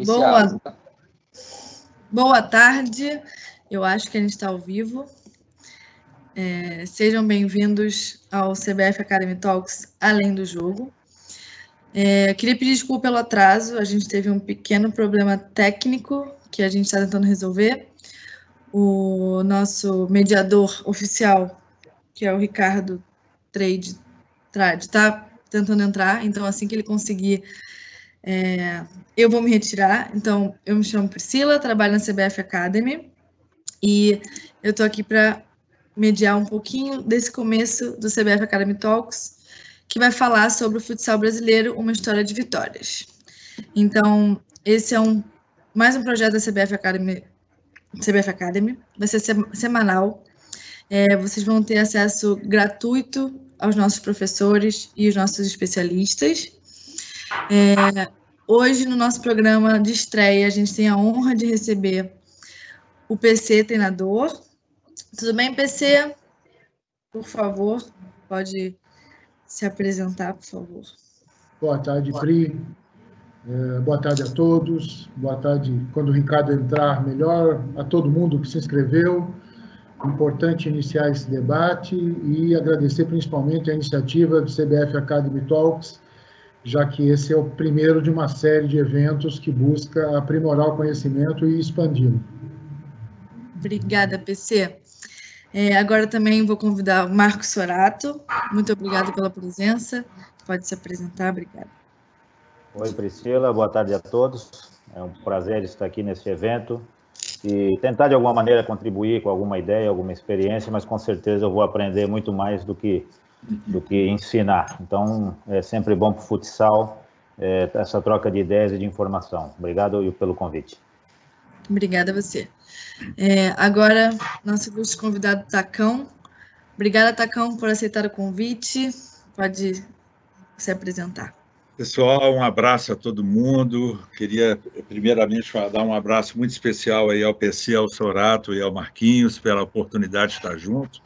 Boa, boa tarde, eu acho que a gente está ao vivo. Sejam bem-vindos ao CBF Academy Talks Além do Jogo. Queria pedir desculpa pelo atraso, a gente teve um pequeno problema técnico que a gente está tentando resolver. O nosso mediador oficial, que é o Ricardo Trade, está tentando entrar, então assim que ele conseguir, eu vou me retirar. Então, eu me chamo Priscila, trabalho na CBF Academy e eu estou aqui para mediar um pouquinho desse começo do CBF Academy Talks, que vai falar sobre o futsal brasileiro, uma história de vitórias. Então, esse é mais um projeto da CBF Academy, vai ser semanal. Vocês vão ter acesso gratuito aos nossos professores e os nossos especialistas. Hoje, no nosso programa de estreia, a gente tem a honra de receber o PC treinador. Tudo bem, PC? Por favor, pode se apresentar, por favor. Boa tarde, Pri. Boa tarde a todos. Boa tarde, quando o Ricardo entrar, melhor. A todo mundo que se inscreveu. Importante iniciar esse debate e agradecer principalmente a iniciativa do CBF Academy Talks, já que esse é o primeiro de uma série de eventos que busca aprimorar o conhecimento e expandi-lo. Obrigada, PC. Agora também vou convidar o Marcos Sorato. Muito obrigada pela presença. Pode se apresentar, obrigada. Oi, Priscila, boa tarde a todos. É um prazer estar aqui nesse evento e tentar, de alguma maneira, contribuir com alguma ideia, alguma experiência, mas com certeza eu vou aprender muito mais do que ensinar. Então, é sempre bom para o futsal essa troca de ideias e de informação. Obrigado pelo convite. Obrigada a você. Agora, nosso ilustre convidado, Tacão. Obrigada, Tacão, por aceitar o convite. Pode se apresentar. Pessoal, um abraço a todo mundo. Queria, primeiramente, dar um abraço muito especial aí ao PC, ao Sorato e ao Marquinhos pela oportunidade de estar junto.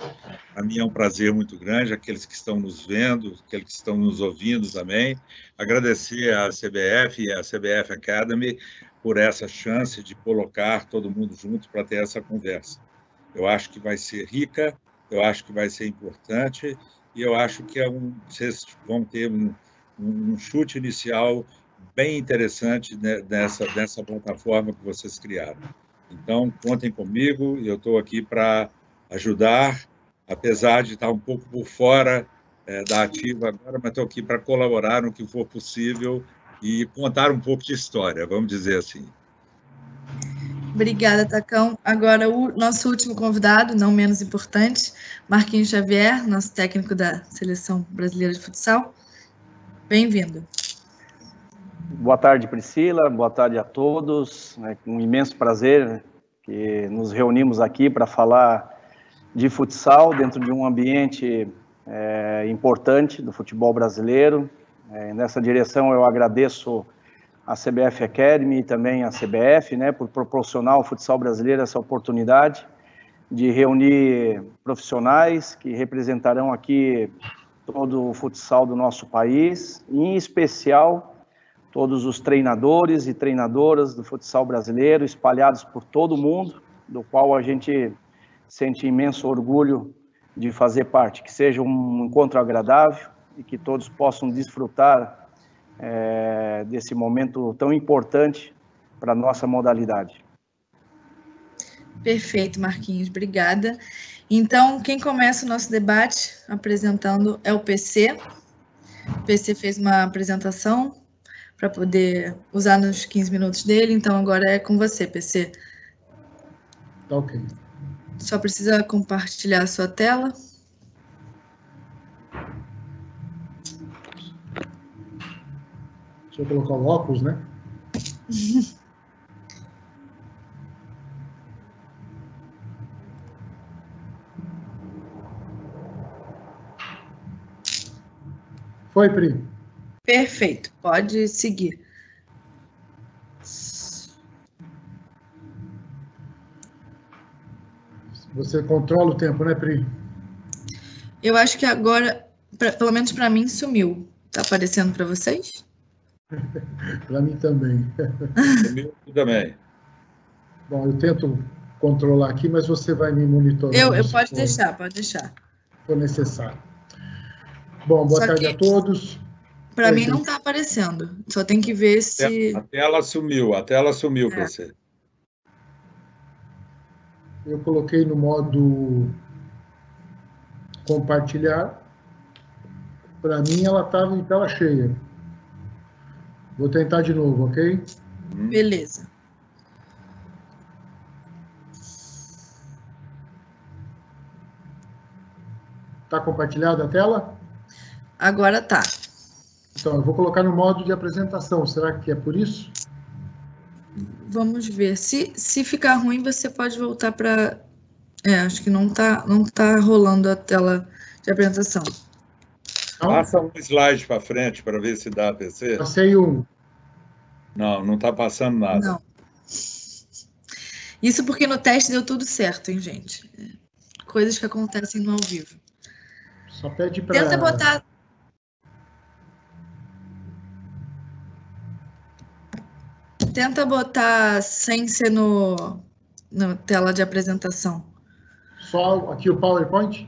A mim é um prazer muito grande, aqueles que estão nos vendo, aqueles que estão nos ouvindo também. Agradecer à CBF e à CBF Academy por essa chance de colocar todo mundo junto para ter essa conversa. Eu acho que vai ser rica, eu acho que vai ser importante e eu acho que vocês vão ter um chute inicial bem interessante nessa plataforma que vocês criaram. Então, contem comigo, eu estou aqui para ajudar, apesar de estar um pouco por fora da ativa agora, mas estou aqui para colaborar no que for possível e contar um pouco de história, vamos dizer assim. Obrigada, Tacão. Agora, o nosso último convidado, não menos importante, Marquinhos Xavier, nosso técnico da Seleção Brasileira de Futsal. Bem-vindo. Boa tarde, Priscila. Boa tarde a todos. É um imenso prazer que nos reunimos aqui para falar de futsal dentro de um ambiente importante do futebol brasileiro. Nessa direção, eu agradeço a CBF Academy e também a CBF, por proporcionar ao futsal brasileiro essa oportunidade de reunir profissionais que representarão aqui todo o futsal do nosso país, em especial todos os treinadores e treinadoras do futsal brasileiro espalhados por todo o mundo, do qual a gente sente imenso orgulho de fazer parte. Que seja um encontro agradável e que todos possam desfrutar desse momento tão importante para a nossa modalidade. Perfeito, Marquinhos, obrigada. Então, quem começa o nosso debate apresentando é o PC. O PC fez uma apresentação para poder usar nos 15 minutos dele, então agora é com você, PC. Tá ok. Só precisa compartilhar a sua tela. Deixa eu colocar o óculos, né? Foi, Pri. Perfeito, pode seguir. Você controla o tempo, né, Pri? Eu acho que agora, pelo menos para mim, sumiu. Tá aparecendo para vocês? Para mim também. Comigo também. Bom, eu tento controlar aqui, mas você vai me monitorar. Eu pode deixar. Se for necessário. Bom, boa Só tarde a todos. Para mim não está aparecendo. Só tem que ver se... A tela sumiu, PC. Eu coloquei no modo compartilhar. Para mim, ela estava em tela cheia. Vou tentar de novo, ok? Beleza. Está compartilhada a tela? Agora tá. Então, eu vou colocar no modo de apresentação. Será que é por isso? Vamos ver. Se ficar ruim, você pode voltar para... acho que não tá rolando a tela de apresentação. Passa um slide para frente para ver se dá, PC. Passei um. Não está passando nada. Não. Isso porque no teste deu tudo certo, hein, gente? Coisas que acontecem no ao vivo. Só pede para... Tenta botar sem ser na tela de apresentação. Só aqui o PowerPoint?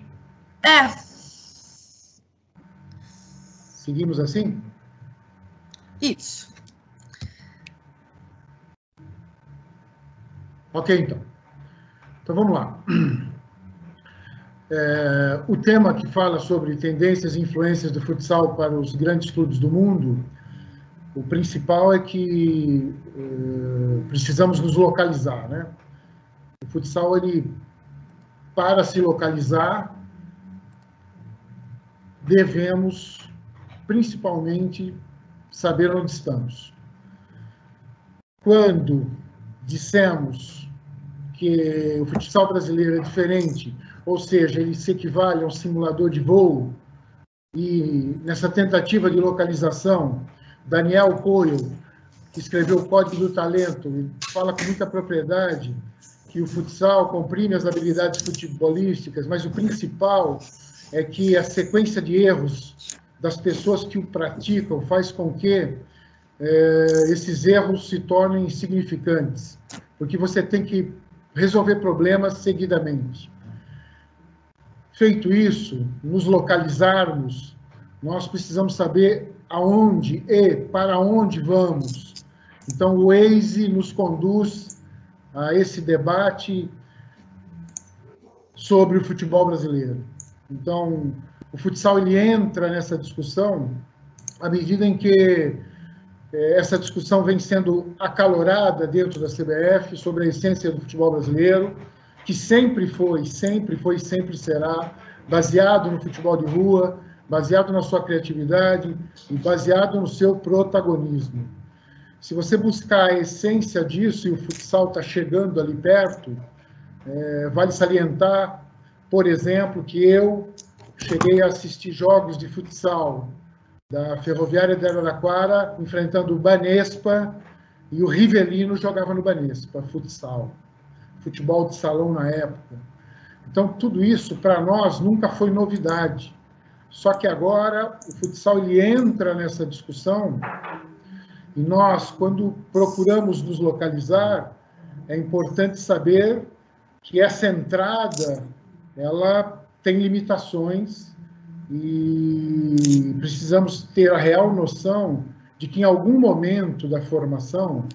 Seguimos assim? Isso. Ok, então. Então, vamos lá. O tema que fala sobre tendências e influências do futsal para os grandes clubes do mundo, o principal é que precisamos nos localizar, né? O futsal, para se localizar, devemos, principalmente, saber onde estamos. Quando dissemos que o futsal brasileiro é diferente, ou seja, ele se equivale a um simulador de voo, e nessa tentativa de localização, Daniel Coelho, que escreveu o Código do Talento, fala com muita propriedade que o futsal comprime as habilidades futebolísticas, mas o principal é que a sequência de erros das pessoas que o praticam faz com que esses erros se tornem insignificantes, porque você tem que resolver problemas seguidamente. Feito isso, nos localizarmos, nós precisamos saber aonde e para onde vamos. Então, o Waze nos conduz a esse debate sobre o futebol brasileiro. Então, o futsal ele entra nessa discussão à medida em que essa discussão vem sendo acalorada dentro da CBF sobre a essência do futebol brasileiro, que sempre foi e sempre será baseado no futebol de rua, baseado na sua criatividade e baseado no seu protagonismo. Se você buscar a essência disso, e o futsal está chegando ali perto, vale salientar, por exemplo, que eu cheguei a assistir jogos de futsal da Ferroviária de Araraquara, enfrentando o Banespa, e o Rivelino jogava no Banespa, futsal. Futebol de salão na época. Então, tudo isso, para nós, nunca foi novidade. Só que agora, o futsal ele entra nessa discussão, e nós, quando procuramos nos localizar, é importante saber que essa entrada, ela tem limitações, e precisamos ter a real noção de que em algum momento da formação,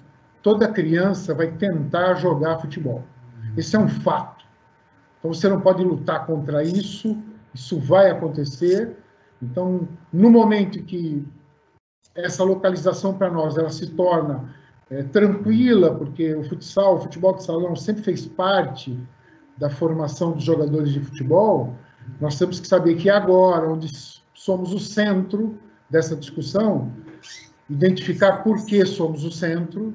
toda criança vai tentar jogar futebol. Esse é um fato. Então, você não pode lutar contra isso, isso vai acontecer. Então, no momento em que essa localização para nós ela se torna tranquila, porque o futsal, o futebol de salão sempre fez parte da formação dos jogadores de futebol, nós temos que saber que agora, onde somos o centro dessa discussão, identificar por que somos o centro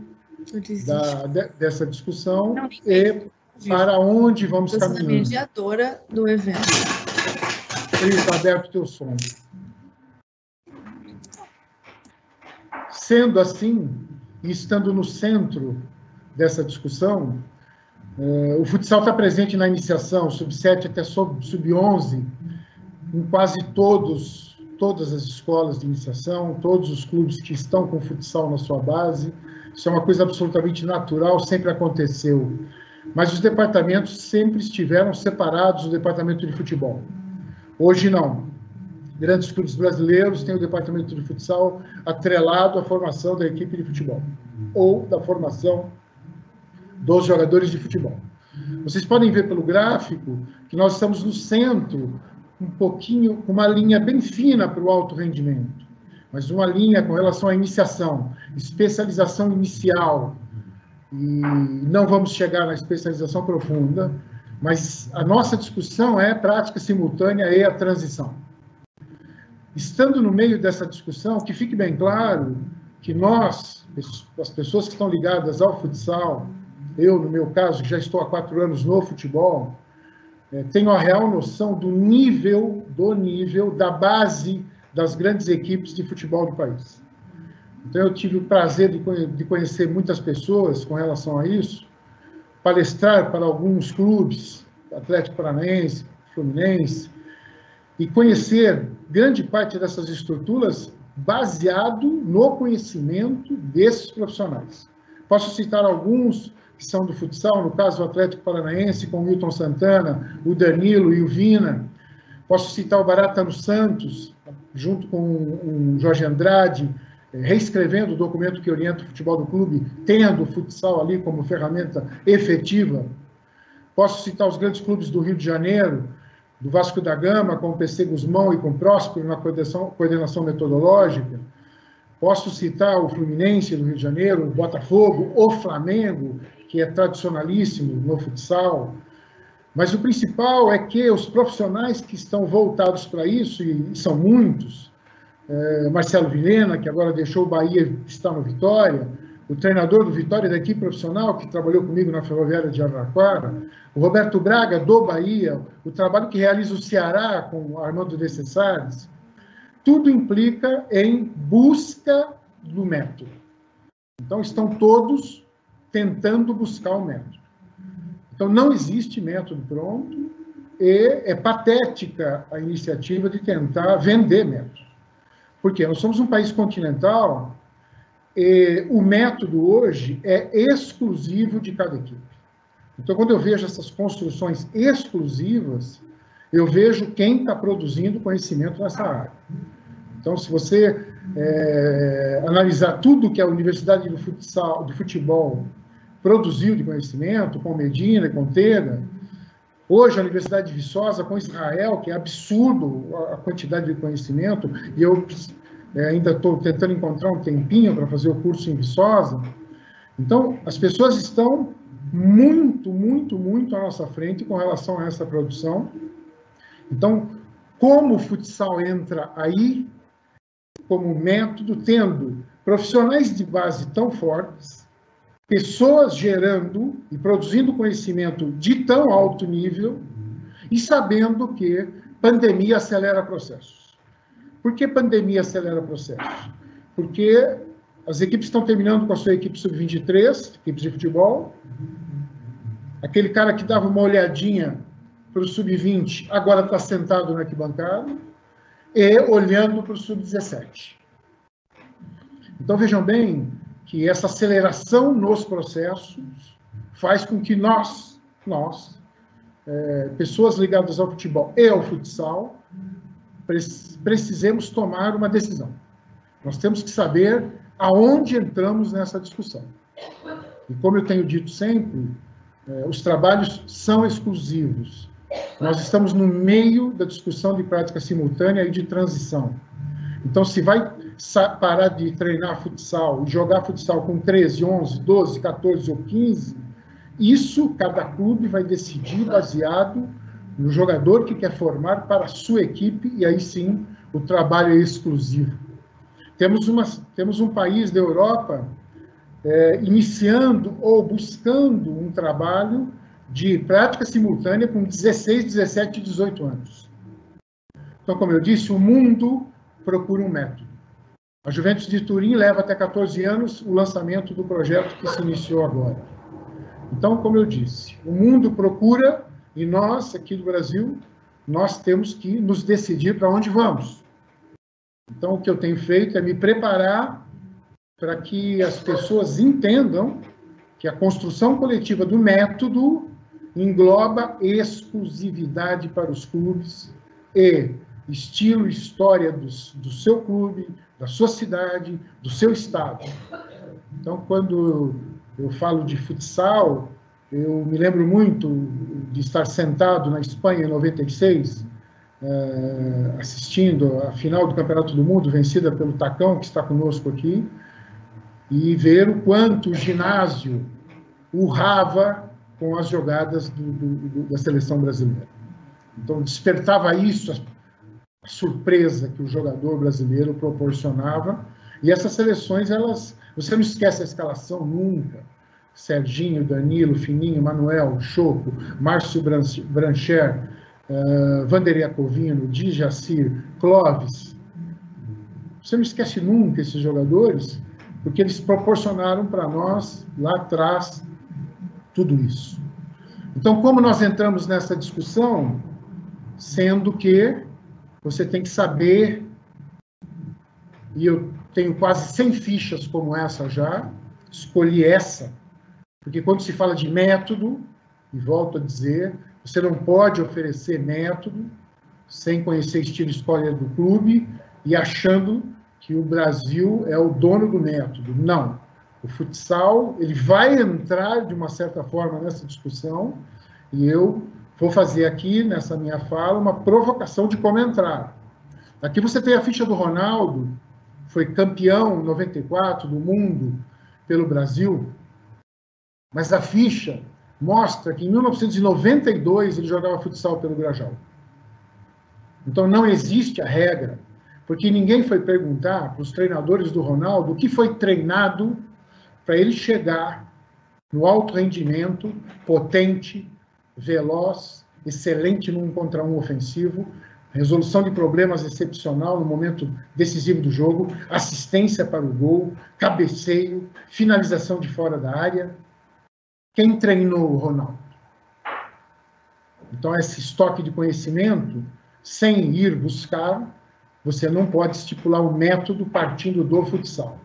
dessa discussão e para onde vamos caminhando. Eu sou a mediadora do evento. Está aberto o teu som. Sendo assim, e estando no centro dessa discussão, o futsal está presente na iniciação, sub-7 até sub-11, em quase todos todas as escolas de iniciação, todos os clubes que estão com futsal na sua base. Isso é uma coisa absolutamente natural, sempre aconteceu. Mas os departamentos sempre estiveram separados do departamento de futebol. Hoje não. Grandes clubes brasileiros têm o departamento de futsal atrelado à formação da equipe de futebol ou da formação dos jogadores de futebol. Vocês podem ver pelo gráfico que nós estamos no centro, um pouquinho, com uma linha bem fina para o alto rendimento, mas uma linha com relação à iniciação, especialização inicial, e não vamos chegar na especialização profunda, mas a nossa discussão é prática simultânea e a transição. Estando no meio dessa discussão, que fique bem claro que nós, as pessoas que estão ligadas ao futsal, eu, no meu caso, que já estou há 4 anos no futebol, tenho a real noção do nível, da base das grandes equipes de futebol do país. Então, eu tive o prazer de conhecer muitas pessoas com relação a isso, palestrar para alguns clubes, Atlético Paranaense, Fluminense, e conhecer grande parte dessas estruturas baseado no conhecimento desses profissionais. Posso citar alguns que são do futsal, no caso o Atlético Paranaense, com o Wilton Santana, o Danilo e o Vina. Posso citar o Barata no Santos, junto com o Jorge Andrade, reescrevendo o documento que orienta o futebol do clube, tendo o futsal ali como ferramenta efetiva. Posso citar os grandes clubes do Rio de Janeiro, do Vasco da Gama, com o PC Guzmão e com o Próspero na coordenação metodológica. Posso citar o Fluminense do Rio de Janeiro, o Botafogo, o Flamengo, que é tradicionalíssimo no futsal. Mas o principal é que os profissionais que estão voltados para isso, e são muitos, Marcelo Vilhena, que agora deixou o Bahia e está no Vitória, o treinador do Vitória da equipe profissional, que trabalhou comigo na Ferroviária de Araraquara, o Roberto Braga, do Bahia, o trabalho que realiza o Ceará com o Armando de Cessares, tudo implica em busca do método. Então, estão todos tentando buscar o método. Então, não existe método pronto e é patética a iniciativa de tentar vender método. Por quê? Nós somos um país continental e o método hoje é exclusivo de cada equipe. Então, quando eu vejo essas construções exclusivas, eu vejo quem está produzindo conhecimento nessa área. Então, se você analisar tudo que a Universidade do Futebol produziu de conhecimento, com Medina e com Tega, hoje a Universidade de Viçosa, com Israel, que é absurdo a quantidade de conhecimento, e eu ainda estou tentando encontrar um tempinho para fazer o curso em Viçosa. Então, as pessoas estão muito, muito, muito à nossa frente com relação a essa produção. Então, como o futsal entra aí, como método, tendo profissionais de base tão fortes, pessoas gerando e produzindo conhecimento de tão alto nível e sabendo que pandemia acelera processos. Por que pandemia acelera processos? Porque as equipes estão terminando com a sua equipe sub-23, equipes de futebol. Aquele cara que dava uma olhadinha para o sub-20 agora está sentado na arquibancada e olhando para o sub-17. Então, vejam bem que essa aceleração nos processos faz com que nós, pessoas ligadas ao futebol e ao futsal, precisemos tomar uma decisão. Nós temos que saber aonde entramos nessa discussão. E como eu tenho dito sempre, os trabalhos são exclusivos. Nós estamos no meio da discussão de prática simultânea e de transição. Então, se vai parar de treinar futsal e jogar futsal com 13, 11, 12, 14 ou 15, isso cada clube vai decidir baseado no jogador que quer formar para a sua equipe, e aí sim o trabalho é exclusivo. Temos um país da Europa iniciando ou buscando um trabalho de prática simultânea com 16, 17 e 18 anos. Então, como eu disse, o mundo procura um método. A Juventus de Turim leva até 14 anos o lançamento do projeto que se iniciou agora. Então, como eu disse, o mundo procura, e nós, aqui do Brasil, nós temos que nos decidir para onde vamos. Então, o que eu tenho feito é me preparar para que as pessoas entendam que a construção coletiva do método engloba exclusividade para os clubes e estilo e história do seu clube, da sua cidade, do seu estado. Então, quando eu falo de futsal, eu me lembro muito de estar sentado na Espanha em 96, assistindo a final do Campeonato do Mundo, vencida pelo Tacão, que está conosco aqui, e ver o quanto o ginásio urrava com as jogadas da seleção brasileira. Então, despertava isso, a surpresa que o jogador brasileiro proporcionava. E essas seleções, você não esquece a escalação nunca. Serginho, Danilo, Fininho, Manuel, Choco, Márcio Brancher, Vanderlei Acovino, Djacir, Clóvis. Você não esquece nunca esses jogadores, porque eles proporcionaram para nós, lá atrás, tudo isso. Então, como nós entramos nessa discussão, sendo que você tem que saber, e eu tenho quase 100 fichas como essa já, escolhi essa, porque quando se fala de método, e volto a dizer, você não pode oferecer método sem conhecer estilo e história do clube e achando que o Brasil é o dono do método. Não. O futsal, ele vai entrar, de uma certa forma, nessa discussão, e eu vou fazer aqui, nessa minha fala, uma provocação de como entrar. Aqui você tem a ficha do Ronaldo, foi campeão em 94 do mundo pelo Brasil, mas a ficha mostra que em 1992 ele jogava futsal pelo Grajaú. Então não existe a regra, porque ninguém foi perguntar para os treinadores do Ronaldo o que foi treinado para ele chegar no alto rendimento, potente, veloz, excelente no 1 contra 1 ofensivo, resolução de problemas excepcional no momento decisivo do jogo, assistência para o gol, cabeceio, finalização de fora da área. Quem treinou o Ronaldo? Então, esse estoque de conhecimento, sem ir buscar, você não pode estipular o método partindo do futsal.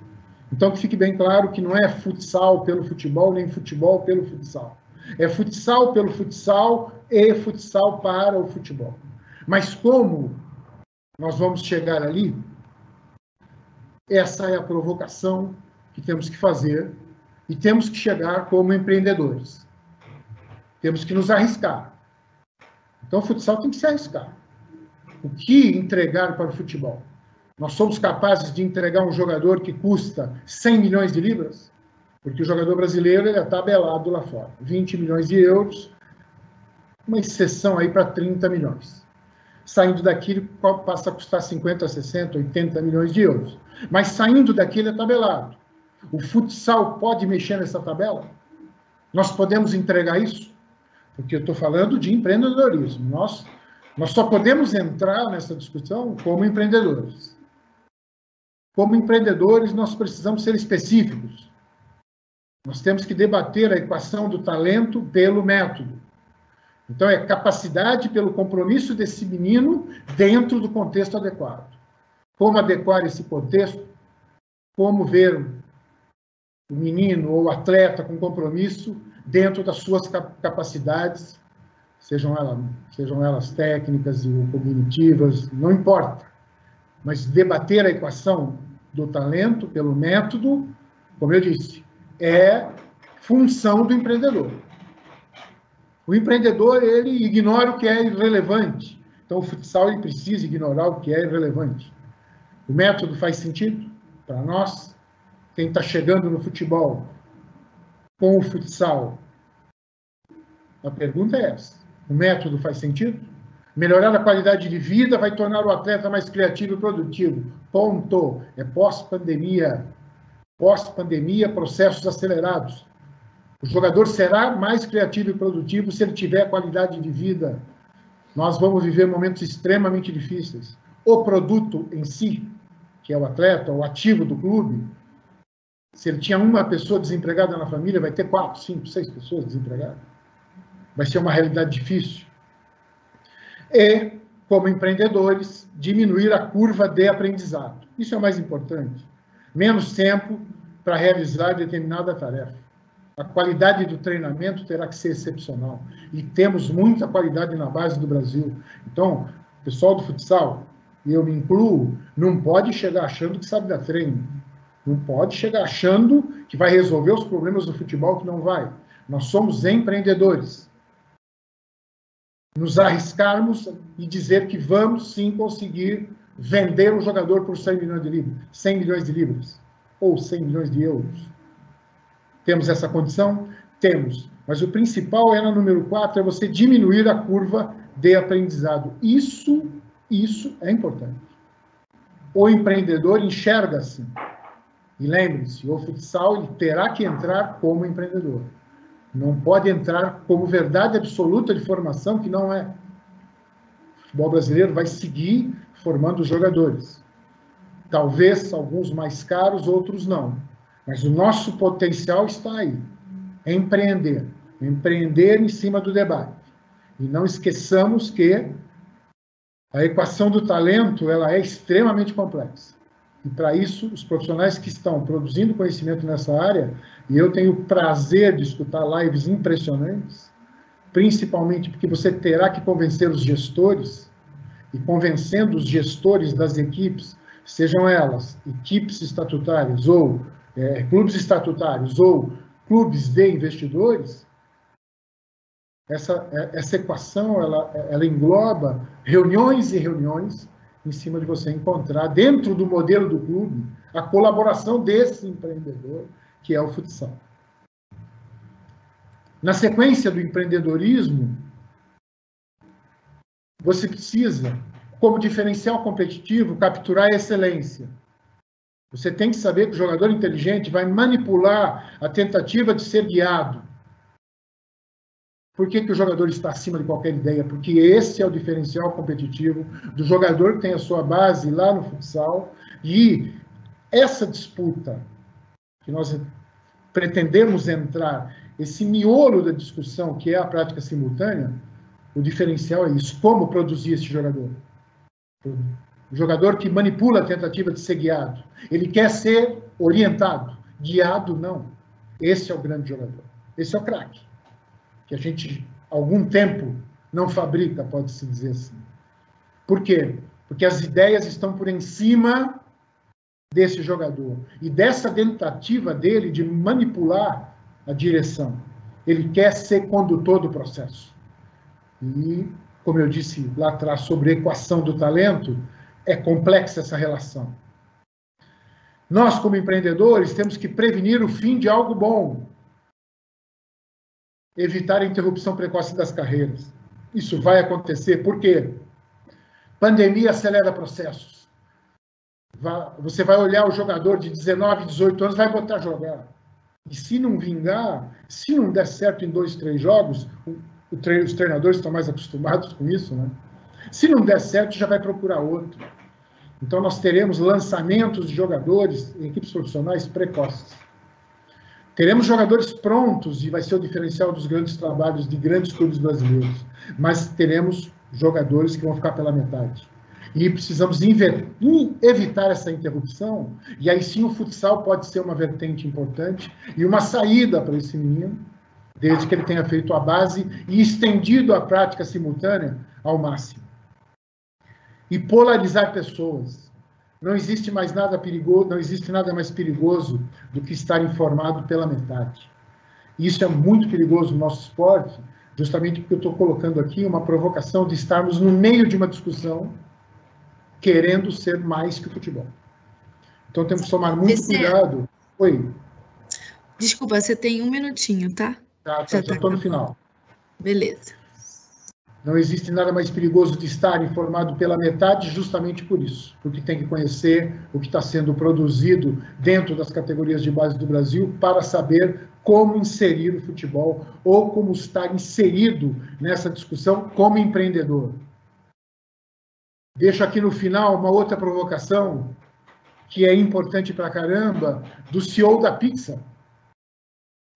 Então, que fique bem claro que não é futsal pelo futebol, nem futebol pelo futsal. É futsal pelo futsal e futsal para o futebol. Mas como nós vamos chegar ali, essa é a provocação que temos que fazer e temos que chegar como empreendedores. Temos que nos arriscar. Então, o futsal tem que se arriscar. O que entregar para o futebol? Nós somos capazes de entregar um jogador que custa 100 milhões de libras? Porque o jogador brasileiro ele é tabelado lá fora. 20 milhões de euros, uma exceção aí para 30 milhões. Saindo daqui, ele passa a custar 50, 60, 80 milhões de euros. Mas saindo daqui, ele é tabelado. O futsal pode mexer nessa tabela? Nós podemos entregar isso? Porque eu estou falando de empreendedorismo. Nós só podemos entrar nessa discussão como empreendedores. Como empreendedores, nós precisamos ser específicos. Nós temos que debater a equação do talento pelo método. Então, é capacidade pelo compromisso desse menino dentro do contexto adequado. Como adequar esse contexto? Como ver o menino ou o atleta com compromisso dentro das suas capacidades, sejam elas técnicas ou cognitivas, não importa. Mas debater a equação do talento pelo método, como eu disse, é função do empreendedor. O empreendedor, ele ignora o que é irrelevante. Então, o futsal, ele precisa ignorar o que é irrelevante. O método faz sentido para nós? Quem está chegando no futebol com o futsal? A pergunta é essa. O método faz sentido? Melhorar a qualidade de vida vai tornar o atleta mais criativo e produtivo. Ponto. É pós-pandemia. Pós-pandemia, processos acelerados. O jogador será mais criativo e produtivo se ele tiver qualidade de vida. Nós vamos viver momentos extremamente difíceis. O produto em si, que é o atleta, o ativo do clube, se ele tinha uma pessoa desempregada na família, vai ter 4, 5, 6 pessoas desempregadas. Vai ser uma realidade difícil. E como empreendedores, diminuir a curva de aprendizado. Isso é o mais importante. Menos tempo para realizar determinada tarefa. A qualidade do treinamento terá que ser excepcional. E temos muita qualidade na base do Brasil. Então, o pessoal do futsal, e eu me incluo, não pode chegar achando que sabe dar treino. Não pode chegar achando que vai resolver os problemas do futebol, que não vai. Nós somos empreendedores. Nos arriscarmos e dizer que vamos sim conseguir vender um jogador por 100 milhões de libras, 100 milhões de libras, ou 100 milhões de euros. Temos essa condição? Temos. Mas o principal é, na número 4, é você diminuir a curva de aprendizado. Isso é importante. O empreendedor enxerga assim. E lembre-se, o futsal ele terá que entrar como empreendedor. Não pode entrar como verdade absoluta de formação, que não é. O futebol brasileiro vai seguir formando jogadores. Talvez alguns mais caros, outros não. Mas o nosso potencial está aí. É empreender. Empreender em cima do debate. E não esqueçamos que a equação do talento ela é extremamente complexa. E, para isso, os profissionais que estão produzindo conhecimento nessa área, e eu tenho o prazer de escutar lives impressionantes, principalmente porque você terá que convencer os gestores, e convencendo os gestores das equipes, sejam elas equipes estatutárias, ou clubes estatutários, ou clubes de investidores, essa equação ela engloba reuniões e reuniões em cima de você encontrar, dentro do modelo do clube, a colaboração desse empreendedor, que é o futsal. Na sequência do empreendedorismo, você precisa, como diferencial competitivo, capturar a excelência. Você tem que saber que o jogador inteligente vai manipular a tentativa de ser guiado. Por que o jogador está acima de qualquer ideia? Porque esse é o diferencial competitivo do jogador que tem a sua base lá no futsal. E essa disputa que nós pretendemos entrar, esse miolo da discussão, que é a prática simultânea, o diferencial é isso. Como produzir esse jogador? O jogador que manipula a tentativa de ser guiado. Ele quer ser orientado. Guiado, não. Esse é o grande jogador. Esse é o craque. Que a gente, há algum tempo, não fabrica, pode-se dizer assim. Por quê? Porque as ideias estão por em cima desse jogador. E dessa tentativa dele de manipular a direção. Ele quer ser condutor do processo. E, como eu disse lá atrás sobre a equação do talento, é complexa essa relação. Nós, como empreendedores, temos que prevenir o fim de algo bom. Evitar a interrupção precoce das carreiras. Isso vai acontecer. Por quê? Pandemia acelera processos. Você vai olhar o jogador de 19, 18 anos, vai botar a jogar. E se não vingar, se não der certo em 2, 3 jogos, os treinadores estão mais acostumados com isso, né? Se não der certo, já vai procurar outro. Então, nós teremos lançamentos de jogadores em equipes profissionais precoces. Teremos jogadores prontos, e vai ser o diferencial dos grandes trabalhos de grandes clubes brasileiros. Mas teremos jogadores que vão ficar pela metade. E precisamos evitar essa interrupção, e aí sim o futsal pode ser uma vertente importante e uma saída para esse menino, desde que ele tenha feito a base e estendido a prática simultânea ao máximo. E polarizar pessoas. Não existe mais nada perigoso, não existe nada mais perigoso do que estar informado pela metade. Isso é muito perigoso no nosso esporte, justamente porque eu estou colocando aqui uma provocação de estarmos no meio de uma discussão querendo ser mais que o futebol. Então temos que tomar muito cuidado. Oi. Desculpa, você tem 1 minutinho, tá? Tá, já estou no final. Beleza. Não existe nada mais perigoso de estar informado pela metade justamente por isso, porque tem que conhecer o que está sendo produzido dentro das categorias de base do Brasil para saber como inserir o futebol ou como estar inserido nessa discussão como empreendedor. Deixo aqui no final uma outra provocação que é importante pra caramba, do CEO da Pixar,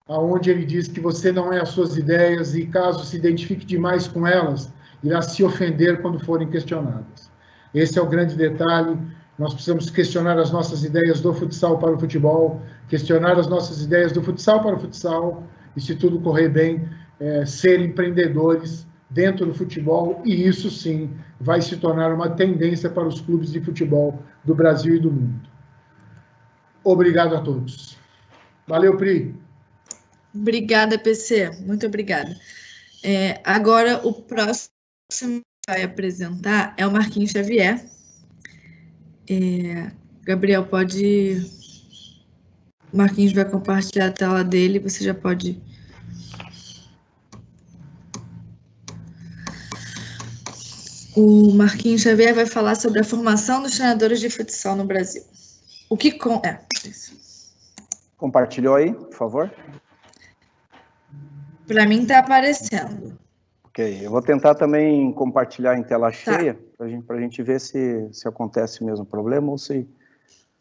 aonde ele diz que você não é as suas ideias e caso se identifique demais com elas, irá se ofender quando forem questionadas. Esse é o grande detalhe. Nós precisamos questionar as nossas ideias do futsal para o futebol, questionar as nossas ideias do futsal para o futsal, e se tudo correr bem, ser empreendedores dentro do futebol, e isso sim vai se tornar uma tendência para os clubes de futebol do Brasil e do mundo. Obrigado a todos. Valeu, Pri. Obrigada, PC. Muito obrigada. Agora, o próximo que vai apresentar é o Marquinhos Xavier. Gabriel, pode... O Marquinhos vai compartilhar a tela dele, você já pode... O Marquinhos Xavier vai falar sobre a formação dos treinadores de futsal no Brasil. O que... Compartilhou aí, por favor? Para mim está aparecendo. Ok, eu vou tentar também compartilhar em tela cheia, para a gente ver se acontece o mesmo problema ou se...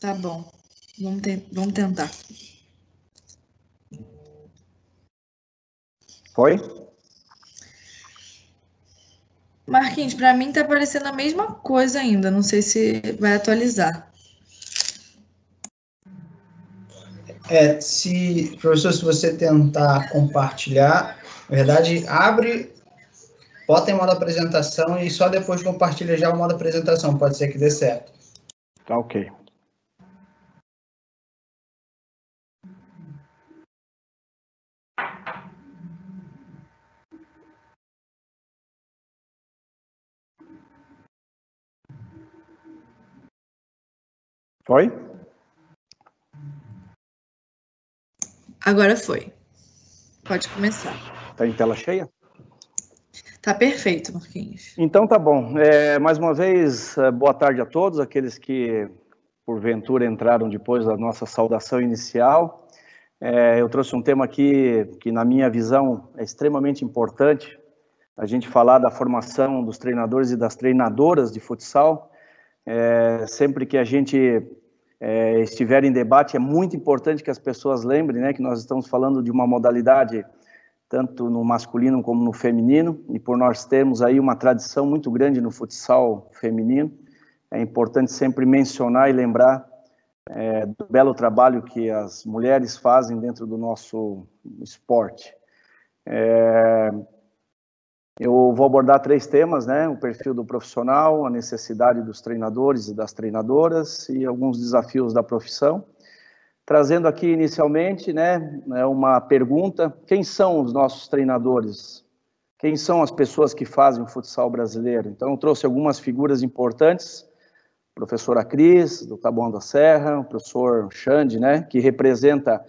Tá bom, vamos tentar. Foi? Marquinhos, para mim está aparecendo a mesma coisa ainda, não sei se vai atualizar. Professor, se você tentar compartilhar, na verdade, bota em modo apresentação e só depois compartilha já o modo apresentação, pode ser que dê certo. Tá ok. Foi? Agora foi. Pode começar. Tá em tela cheia? Tá perfeito, Marquinhos. Então tá bom. Mais uma vez, boa tarde a todos, aqueles que porventura entraram depois da nossa saudação inicial. Eu trouxe um tema aqui que, na minha visão, é extremamente importante, a gente falar da formação dos treinadores e das treinadoras de futsal. Sempre que a gente estiver em debate, é muito importante que as pessoas lembrem, né, que nós estamos falando de uma modalidade tanto no masculino como no feminino, e por nós termos aí uma tradição muito grande no futsal feminino, é importante sempre mencionar e lembrar do belo trabalho que as mulheres fazem dentro do nosso esporte. Eu vou abordar 3 temas, né? O perfil do profissional, a necessidade dos treinadores e das treinadoras e alguns desafios da profissão. Trazendo aqui inicialmente, né, uma pergunta: quem são os nossos treinadores? Quem são as pessoas que fazem o futsal brasileiro? Então, eu trouxe algumas figuras importantes: a professora Cris, do Taboão da Serra, o professor Xande, né, que representa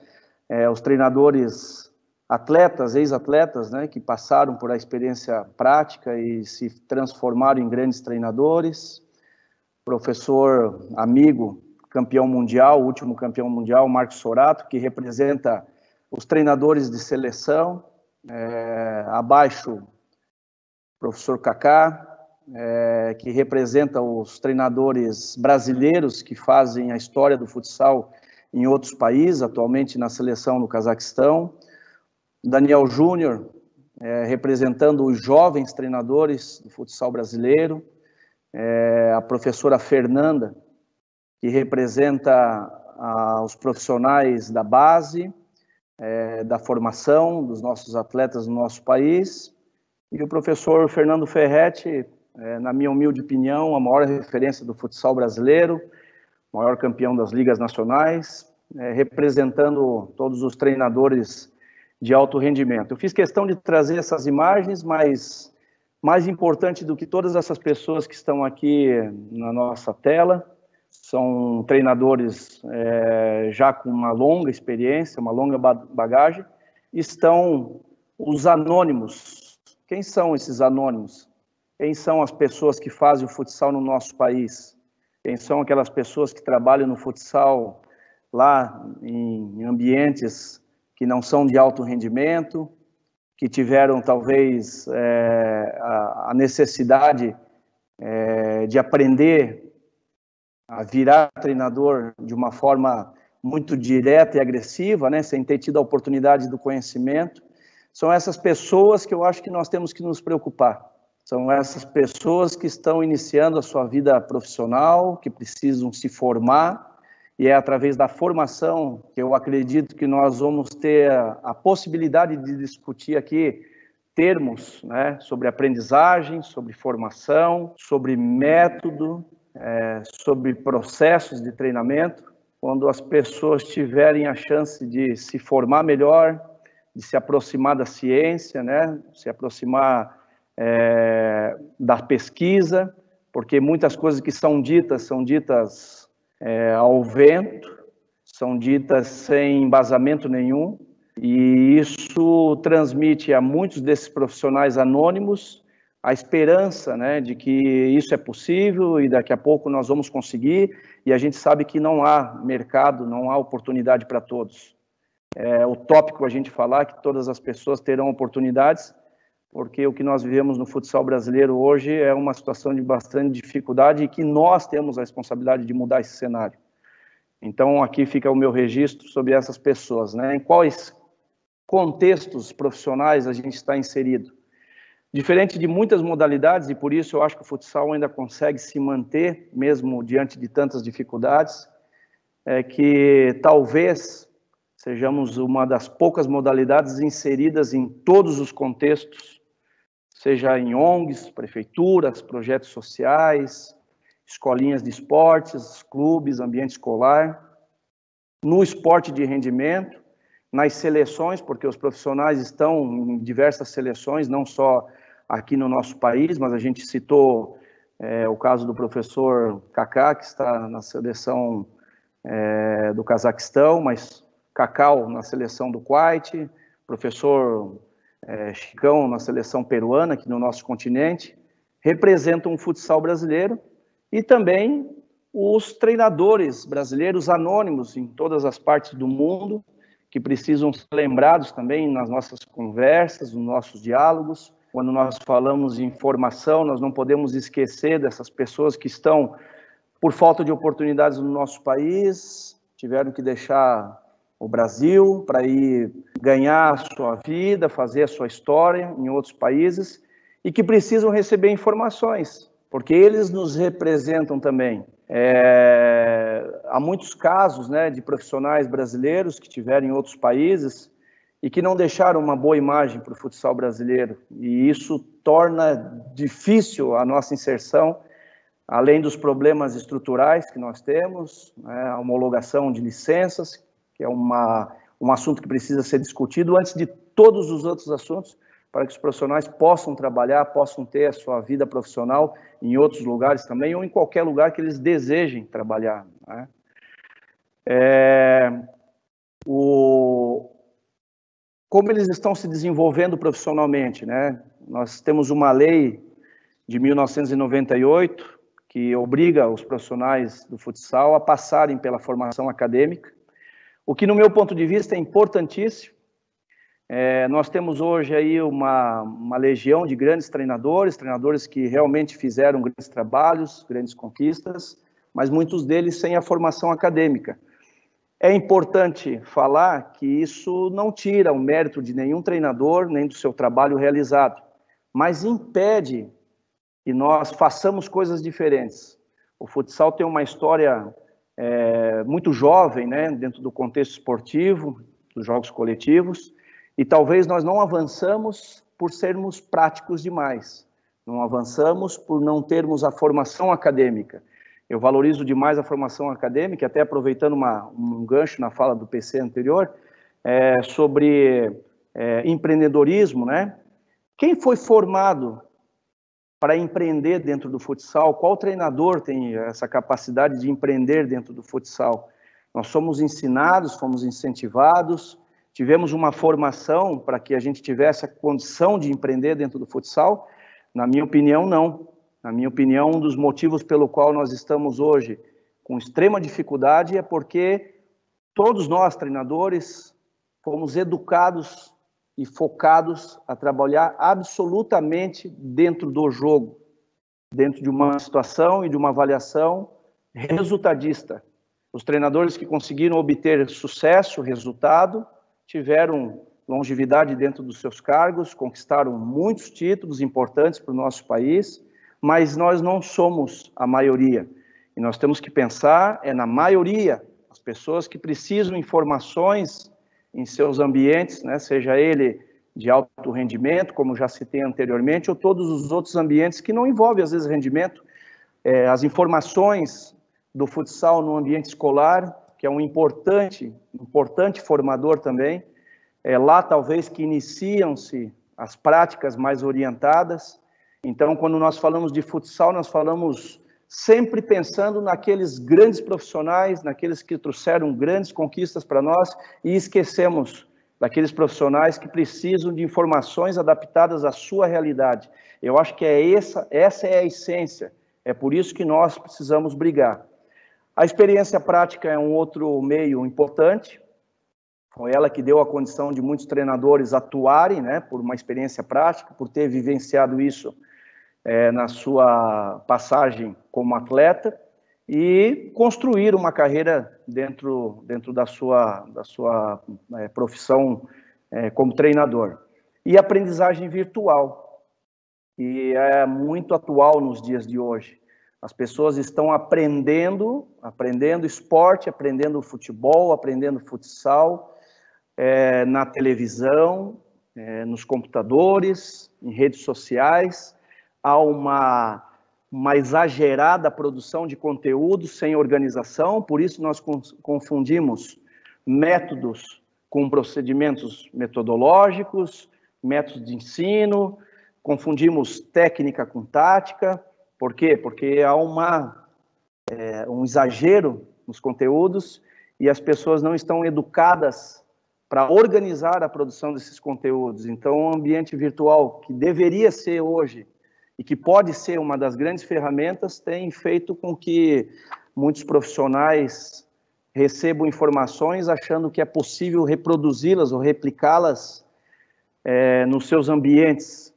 os treinadores atletas, ex-atletas, né, que passaram por a experiência prática e se transformaram em grandes treinadores. Professor amigo, campeão mundial, último campeão mundial, Marcos Sorato, que representa os treinadores de seleção. Abaixo, professor Kaká, que representa os treinadores brasileiros que fazem a história do futsal em outros países, atualmente na seleção no Cazaquistão. Daniel Júnior, representando os jovens treinadores do futsal brasileiro. A professora Fernanda, que representa os profissionais da base, da formação dos nossos atletas no nosso país. E o professor Fernando Ferretti, na minha humilde opinião, a maior referência do futsal brasileiro, maior campeão das ligas nacionais, representando todos os treinadores de alto rendimento. Eu fiz questão de trazer essas imagens, mas mais importante do que todas essas pessoas que estão aqui na nossa tela, são treinadores já com uma longa experiência, uma longa bagagem, estão os anônimos. Quem são esses anônimos? Quem são as pessoas que fazem o futsal no nosso país? Quem são aquelas pessoas que trabalham no futsal lá em ambientes que não são de alto rendimento, que tiveram talvez a necessidade de aprender a virar treinador de uma forma muito direta e agressiva, né, sem ter tido a oportunidade do conhecimento. São essas pessoas que eu acho que nós temos que nos preocupar. São essas pessoas que estão iniciando a sua vida profissional, que precisam se formar, e é através da formação que eu acredito que nós vamos ter a possibilidade de discutir aqui termos, né, sobre aprendizagem, sobre formação, sobre método, sobre processos de treinamento. Quando as pessoas tiverem a chance de se formar melhor, de se aproximar da ciência, né, se aproximar da pesquisa, porque muitas coisas que são ditas ao vento, são ditas sem embasamento nenhum, e isso transmite a muitos desses profissionais anônimos a esperança, né, de que isso é possível e daqui a pouco nós vamos conseguir, e a gente sabe que não há mercado, não há oportunidade para todos. É utópico a gente falar que todas as pessoas terão oportunidades, porque o que nós vivemos no futsal brasileiro hoje é uma situação de bastante dificuldade e que nós temos a responsabilidade de mudar esse cenário. Então, aqui fica o meu registro sobre essas pessoas, né? Em quais contextos profissionais a gente está inserido. Diferente de muitas modalidades, e por isso eu acho que o futsal ainda consegue se manter, mesmo diante de tantas dificuldades, é que talvez sejamos uma das poucas modalidades inseridas em todos os contextos, seja em ONGs, prefeituras, projetos sociais, escolinhas de esportes, clubes, ambiente escolar, no esporte de rendimento, nas seleções, porque os profissionais estão em diversas seleções, não só aqui no nosso país, mas a gente citou o caso do professor Kaká, que está na seleção do Cazaquistão, mas Cacau na seleção do Kuwait, professor Chicão na seleção peruana, aqui no nosso continente, representam o futsal brasileiro, e também os treinadores brasileiros anônimos em todas as partes do mundo, que precisam ser lembrados também nas nossas conversas, nos nossos diálogos. Quando nós falamos em formação, nós não podemos esquecer dessas pessoas que estão, por falta de oportunidades no nosso país, tiveram que deixar o Brasil para ir ganhar a sua vida, fazer a sua história em outros países, e que precisam receber informações, porque eles nos representam também. Há muitos casos, né, de profissionais brasileiros que tiveram em outros países e que não deixaram uma boa imagem para o futsal brasileiro, e isso torna difícil a nossa inserção, além dos problemas estruturais que nós temos, né, a homologação de licenças, que é um assunto que precisa ser discutido antes de todos os outros assuntos, para que os profissionais possam trabalhar, possam ter a sua vida profissional em outros lugares também, ou em qualquer lugar que eles desejem trabalhar, né? Como eles estão se desenvolvendo profissionalmente, né? Nós temos uma lei de 1998 que obriga os profissionais do futsal a passarem pela formação acadêmica, o que, no meu ponto de vista, é importantíssimo. Nós temos hoje aí uma legião de grandes treinadores que realmente fizeram grandes trabalhos, grandes conquistas, mas muitos deles sem a formação acadêmica. É importante falar que isso não tira o mérito de nenhum treinador, nem do seu trabalho realizado, mas impede que nós façamos coisas diferentes. O futsal tem uma história muito jovem, né, dentro do contexto esportivo, dos jogos coletivos, e talvez nós não avançamos por sermos práticos demais, não avançamos por não termos a formação acadêmica. Eu valorizo demais a formação acadêmica, até aproveitando um gancho na fala do PC anterior, sobre empreendedorismo, né? Quem foi formado para empreender dentro do futsal? Qual treinador tem essa capacidade de empreender dentro do futsal? Nós somos ensinados, fomos incentivados, tivemos uma formação para que a gente tivesse a condição de empreender dentro do futsal? Na minha opinião, não. Na minha opinião, um dos motivos pelo qual nós estamos hoje com extrema dificuldade é porque todos nós, treinadores, fomos educados e focados a trabalhar absolutamente dentro do jogo, dentro de uma situação e de uma avaliação resultadista. Os treinadores que conseguiram obter sucesso, resultado, tiveram longevidade dentro dos seus cargos, conquistaram muitos títulos importantes para o nosso país, mas nós não somos a maioria. E nós temos que pensar na maioria, as pessoas que precisam de informações em seus ambientes, né, seja ele de alto rendimento, como já citei anteriormente, ou todos os outros ambientes que não envolvem, às vezes, rendimento. As informações do futsal no ambiente escolar, que é um importante formador também, lá talvez que iniciam-se as práticas mais orientadas. Então, quando nós falamos de futsal, nós falamos sempre pensando naqueles grandes profissionais, naqueles que trouxeram grandes conquistas para nós, e esquecemos daqueles profissionais que precisam de informações adaptadas à sua realidade. Eu acho que essa é a essência, é por isso que nós precisamos brigar. A experiência prática é um outro meio importante, foi ela que deu a condição de muitos treinadores atuarem, né, por uma experiência prática, por ter vivenciado isso na sua passagem como atleta, e construir uma carreira dentro da sua profissão como treinador. E aprendizagem virtual, que é muito atual nos dias de hoje. As pessoas estão aprendendo esporte, aprendendo futebol, aprendendo futsal, na televisão, nos computadores, em redes sociais. Há uma exagerada produção de conteúdo sem organização, por isso nós confundimos métodos com procedimentos metodológicos, métodos de ensino, confundimos técnica com tática. Por quê? Porque há um exagero nos conteúdos e as pessoas não estão educadas para organizar a produção desses conteúdos. Então, o ambiente virtual, que deveria ser hoje e que pode ser uma das grandes ferramentas, tem feito com que muitos profissionais recebam informações achando que é possível reproduzi-las ou replicá-las nos seus ambientes.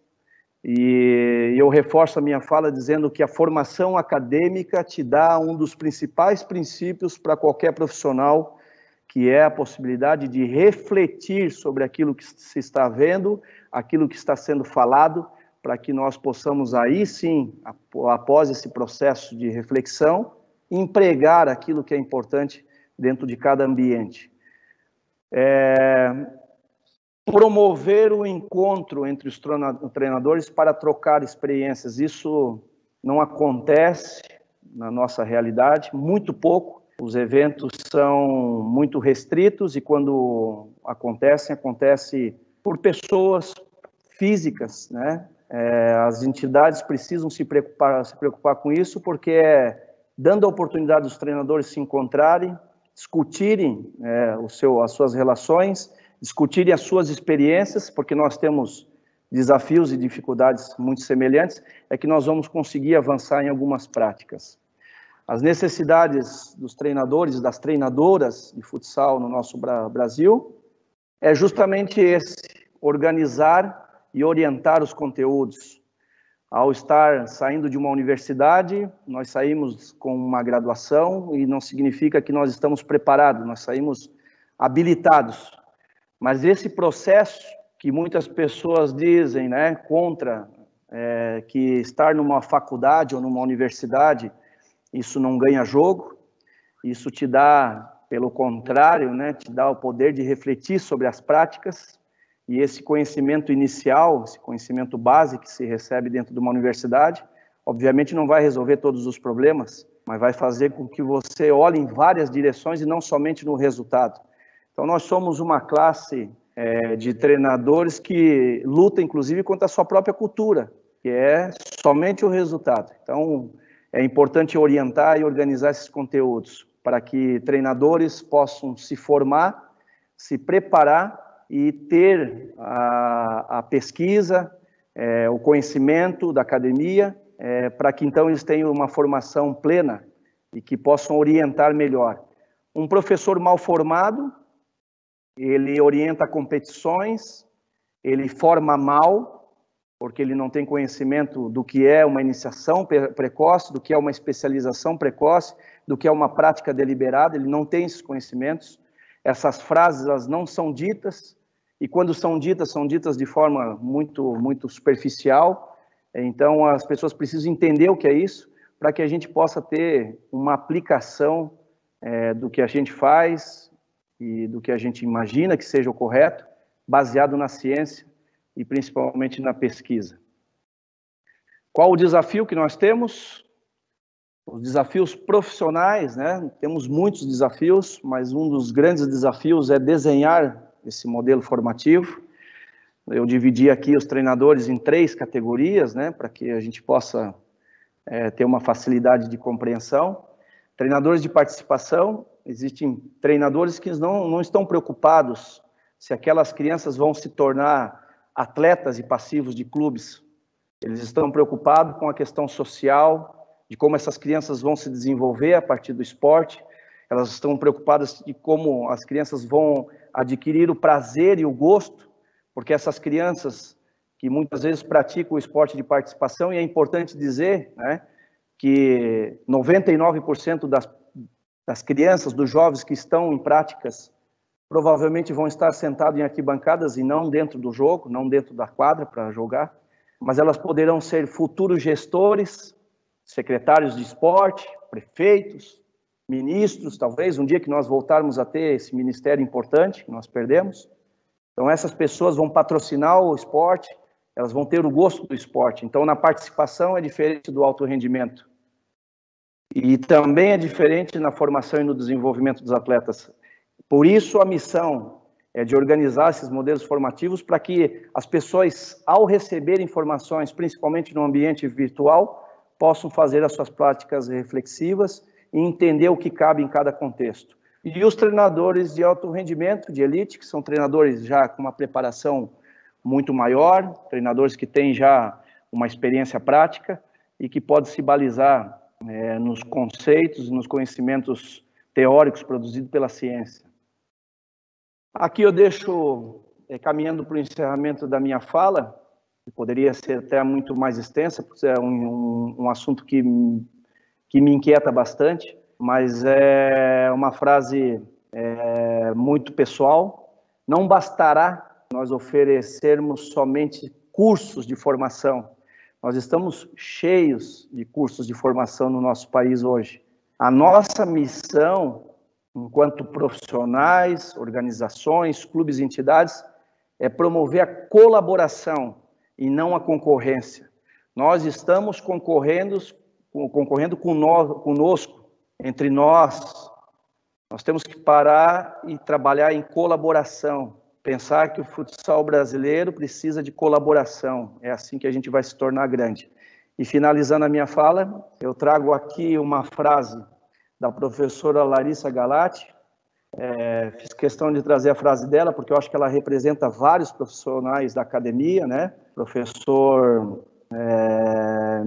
E eu reforço a minha fala dizendo que a formação acadêmica te dá um dos principais princípios para qualquer profissional, que é a possibilidade de refletir sobre aquilo que se está vendo, aquilo que está sendo falado, para que nós possamos aí sim, após esse processo de reflexão, empregar aquilo que é importante dentro de cada ambiente. Promover o encontro entre os treinadores para trocar experiências. Isso não acontece na nossa realidade, muito pouco. Os eventos são muito restritos e quando acontece por pessoas físicas, né? As entidades precisam se preocupar com isso, porque dando a oportunidade dos treinadores se encontrarem, discutirem as suas relações, discutirem as suas experiências, porque nós temos desafios e dificuldades muito semelhantes, é que nós vamos conseguir avançar em algumas práticas. As necessidades dos treinadores e das treinadoras de futsal no nosso Brasil é justamente organizar e orientar os conteúdos. Ao estar saindo de uma universidade, nós saímos com uma graduação e não significa que nós estamos preparados, nós saímos habilitados. Mas esse processo que muitas pessoas dizem, né, contra que estar numa faculdade ou numa universidade, isso não ganha jogo, isso te dá, pelo contrário, né, te dá o poder de refletir sobre as práticas, e esse conhecimento inicial, esse conhecimento base que se recebe dentro de uma universidade, obviamente não vai resolver todos os problemas, mas vai fazer com que você olhe em várias direções e não somente no resultado. Então, nós somos uma classe de treinadores que luta, inclusive, contra a sua própria cultura, que é somente o resultado. Então, é importante orientar e organizar esses conteúdos para que treinadores possam se formar, se preparar e ter a pesquisa, o conhecimento da academia, para que então eles tenham uma formação plena e que possam orientar melhor. Um professor mal formado, ele orienta competições, ele forma mal, porque ele não tem conhecimento do que é uma iniciação precoce, do que é uma especialização precoce, do que é uma prática deliberada, ele não tem esses conhecimentos. Essas frases, elas não são ditas, e quando são ditas de forma muito superficial. Então, as pessoas precisam entender o que é isso, para que a gente possa ter uma aplicação do que a gente faz e do que a gente imagina que seja o correto, baseado na ciência e principalmente na pesquisa. Qual o desafio que nós temos? Os desafios profissionais, né? Temos muitos desafios, mas um dos grandes desafios é desenhar esse modelo formativo. Eu dividi aqui os treinadores em 3 categorias, né? Para que a gente possa ter uma facilidade de compreensão. Treinadores de participação, existem treinadores que não estão preocupados se aquelas crianças vão se tornar atletas e passivos de clubes. Eles estão preocupados com a questão social, de como essas crianças vão se desenvolver a partir do esporte. Elas estão preocupadas de como as crianças vão adquirir o prazer e o gosto, porque essas crianças que muitas vezes praticam o esporte de participação, e é importante dizer, né, que 99% das crianças, dos jovens que estão em práticas, provavelmente vão estar sentados em arquibancadas e não dentro do jogo, não dentro da quadra para jogar, mas elas poderão ser futuros gestores, secretários de esporte, prefeitos, ministros, talvez, um dia que nós voltarmos a ter esse ministério importante, que nós perdemos. Então, essas pessoas vão patrocinar o esporte, elas vão ter o gosto do esporte. Então, na participação é diferente do alto rendimento. E também é diferente na formação e no desenvolvimento dos atletas. Por isso, a missão é de organizar esses modelos formativos para que as pessoas, ao receber informações, principalmente no ambiente virtual, possam fazer as suas práticas reflexivas e entender o que cabe em cada contexto. E os treinadores de alto rendimento, de elite, que são treinadores já com uma preparação muito maior, treinadores que têm já uma experiência prática e que podem se balizar nos conceitos e nos conhecimentos teóricos produzidos pela ciência. Aqui eu deixo, caminhando para o encerramento da minha fala, que poderia ser até muito mais extensa, porque é um assunto que me inquieta bastante, mas é uma frase muito pessoal. Não bastará nós oferecermos somente cursos de formação. Nós estamos cheios de cursos de formação no nosso país hoje. A nossa missão, enquanto profissionais, organizações, clubes e entidades, é promover a colaboração e não a concorrência. Nós estamos concorrendo conosco, entre nós. Nós temos que parar e trabalhar em colaboração. Pensar que o futsal brasileiro precisa de colaboração. É assim que a gente vai se tornar grande. E finalizando a minha fala, eu trago aqui uma frase da professora Larissa Galati. Fiz questão de trazer a frase dela, porque eu acho que ela representa vários profissionais da academia, né? Professor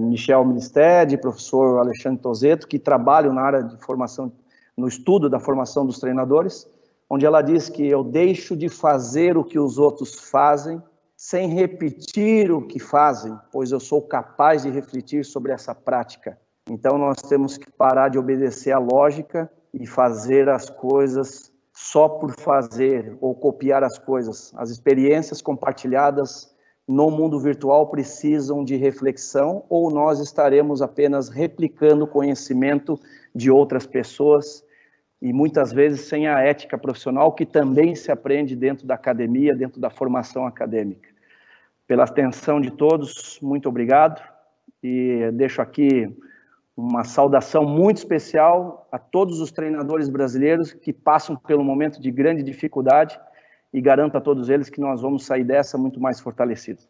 Michel Ministed, professor Alexandre Tozeto, que trabalham na área de formação, no estudo da formação dos treinadores, onde ela diz que eu deixo de fazer o que os outros fazem, sem repetir o que fazem, pois eu sou capaz de refletir sobre essa prática. Então nós temos que parar de obedecer à lógica e fazer as coisas só por fazer, ou copiar as coisas. As experiências compartilhadas no mundo virtual precisam de reflexão, ou nós estaremos apenas replicando o conhecimento de outras pessoas, e muitas vezes sem a ética profissional, que também se aprende dentro da academia, dentro da formação acadêmica. Pela atenção de todos, muito obrigado, e deixo aqui uma saudação muito especial a todos os treinadores brasileiros que passam pelo momento de grande dificuldade, e garanto a todos eles que nós vamos sair dessa muito mais fortalecidos.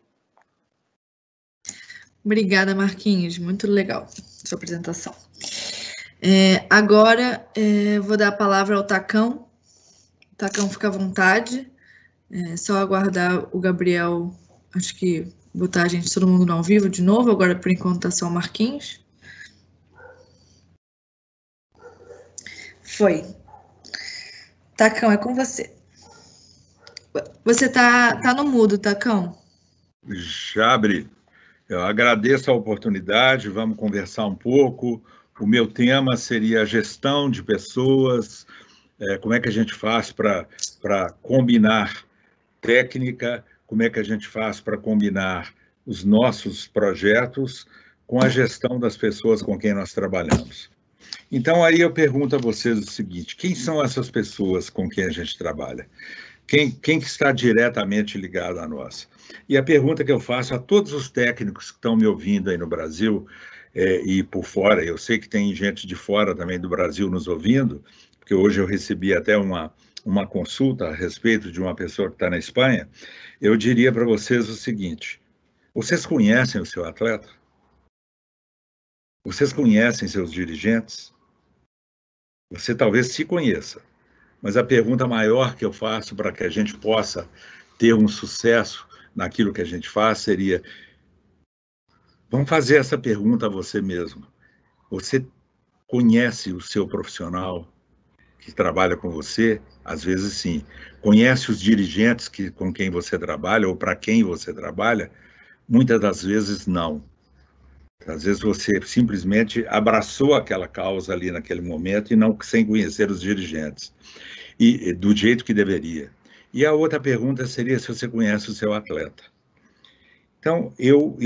Obrigada, Marquinhos. Muito legal sua apresentação. Agora, vou dar a palavra ao Tacão. Tacão, fica à vontade. Só aguardar o Gabriel, acho que botar a gente, todo mundo no ao vivo de novo. Agora, por enquanto, tá só o Marquinhos. Foi. Tacão, é com você. Você tá no mudo, Tacão. Jabre, eu agradeço a oportunidade, vamos conversar um pouco. O meu tema seria a gestão de pessoas, como é que a gente faz para combinar técnica, como é que a gente faz para combinar os nossos projetos com a gestão das pessoas com quem nós trabalhamos. Então, aí eu pergunto a vocês o seguinte: quem são essas pessoas com quem a gente trabalha? Quem que está diretamente ligado a nós? E a pergunta que eu faço a todos os técnicos que estão me ouvindo aí no Brasil e por fora, eu sei que tem gente de fora também do Brasil nos ouvindo, porque hoje eu recebi até uma consulta a respeito de uma pessoa que está na Espanha, eu diria para vocês o seguinte: vocês conhecem o seu atleta? Vocês conhecem seus dirigentes? Você talvez se conheça, mas a pergunta maior que eu faço para que a gente possa ter um sucesso naquilo que a gente faz seria: vamos fazer essa pergunta a você mesmo. Você conhece o seu profissional que trabalha com você? Às vezes sim. Conhece os dirigentes com quem você trabalha ou para quem você trabalha? Muitas das vezes não. Às vezes você simplesmente abraçou aquela causa ali naquele momento e não sem conhecer os dirigentes, e do jeito que deveria. E a outra pergunta seria se você conhece o seu atleta. Então, eu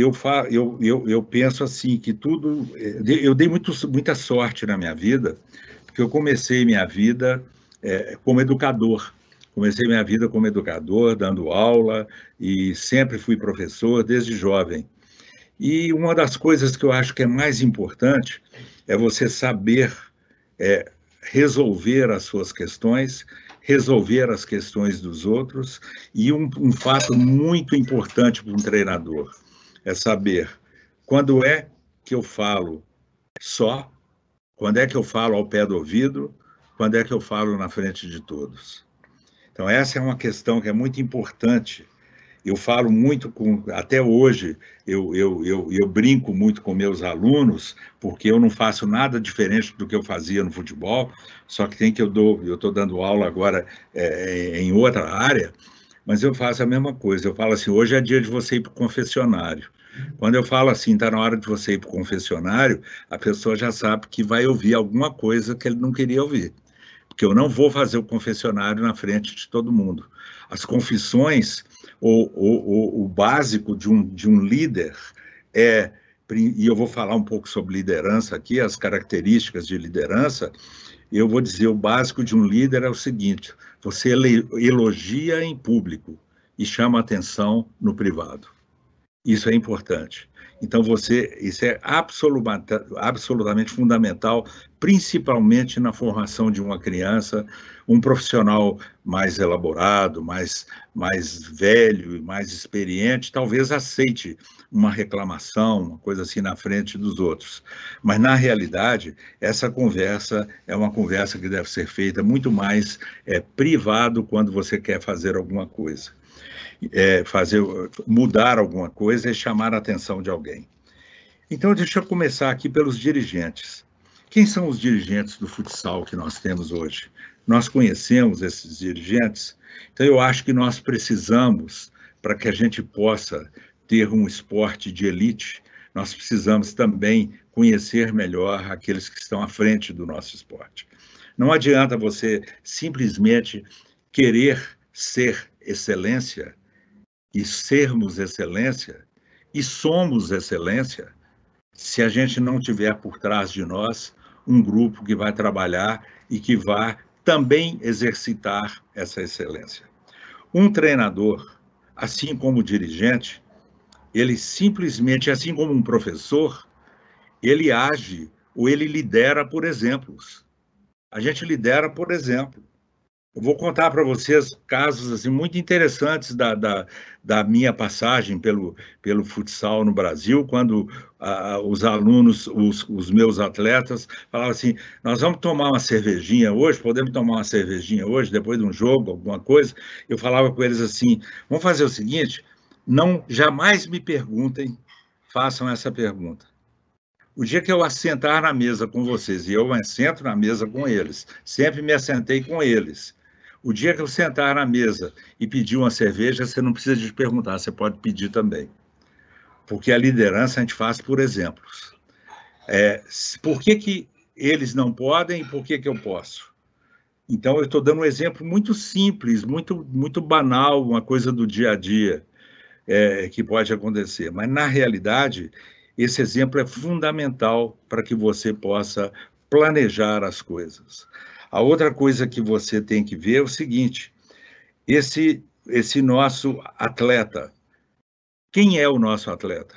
penso assim, que tudo... Eu dei muita sorte na minha vida, porque eu comecei minha vida como educador. Comecei minha vida como educador, dando aula, e sempre fui professor desde jovem. E uma das coisas que eu acho que é mais importante é você saber resolver as suas questões, resolver as questões dos outros, e um fato muito importante para um treinador é saber quando é que eu falo só, quando é que eu falo ao pé do ouvido, quando é que eu falo na frente de todos. Então, essa é uma questão que é muito importante. Eu falo muito até hoje, eu brinco muito com meus alunos, porque eu não faço nada diferente do que eu fazia no futebol, só que eu estou dando aula agora em outra área, mas eu faço a mesma coisa. Eu falo assim: hoje é dia de você ir para o confessionário. Quando eu falo assim, está na hora de você ir para o confessionário, a pessoa já sabe que vai ouvir alguma coisa que ele não queria ouvir, porque eu não vou fazer o confessionário na frente de todo mundo. As confissões, o básico de um líder e eu vou falar um pouco sobre liderança aqui, as características de liderança. Eu vou dizer: o básico de um líder é o seguinte: você elogia em público e chama atenção no privado. Isso é importante. Então, isso é absolutamente fundamental, principalmente na formação de uma criança. Um profissional mais elaborado, mais velho e mais experiente, talvez aceite uma reclamação, uma coisa assim na frente dos outros. Mas, na realidade, essa conversa é uma conversa que deve ser feita muito mais privado quando você quer fazer alguma coisa. Mudar alguma coisa e chamar a atenção de alguém. Então, deixa eu começar aqui pelos dirigentes. Quem são os dirigentes do futsal que nós temos hoje? Nós conhecemos esses dirigentes? Então, eu acho que nós precisamos, para que a gente possa ter um esporte de elite, nós precisamos também conhecer melhor aqueles que estão à frente do nosso esporte. Não adianta você simplesmente querer ser excelência, e sermos excelência, e somos excelência, se a gente não tiver por trás de nós um grupo que vai trabalhar e que vai também exercitar essa excelência. Um treinador, assim como o dirigente, ele simplesmente, assim como um professor, ele age ou ele lidera por exemplos. A gente lidera por exemplo. Eu vou contar para vocês casos assim, muito interessantes da minha passagem pelo futsal no Brasil, quando os alunos, os meus atletas, falavam assim: nós vamos tomar uma cervejinha hoje, podemos tomar uma cervejinha hoje, depois de um jogo, alguma coisa. Eu falava com eles assim: vamos fazer o seguinte, jamais me perguntem, façam essa pergunta. O dia que eu assentar na mesa com vocês, e eu assento na mesa com eles, sempre me assentei com eles. O dia que eu sentar na mesa e pedir uma cerveja, você não precisa de perguntar, você pode pedir também. Porque a liderança a gente faz por exemplos. Por que eles não podem e por que eu posso? Então, eu estou dando um exemplo muito simples, muito banal, uma coisa do dia a dia que pode acontecer. Mas, na realidade, esse exemplo é fundamental para que você possa planejar as coisas. A outra coisa que você tem que ver é o seguinte, esse nosso atleta, quem é o nosso atleta?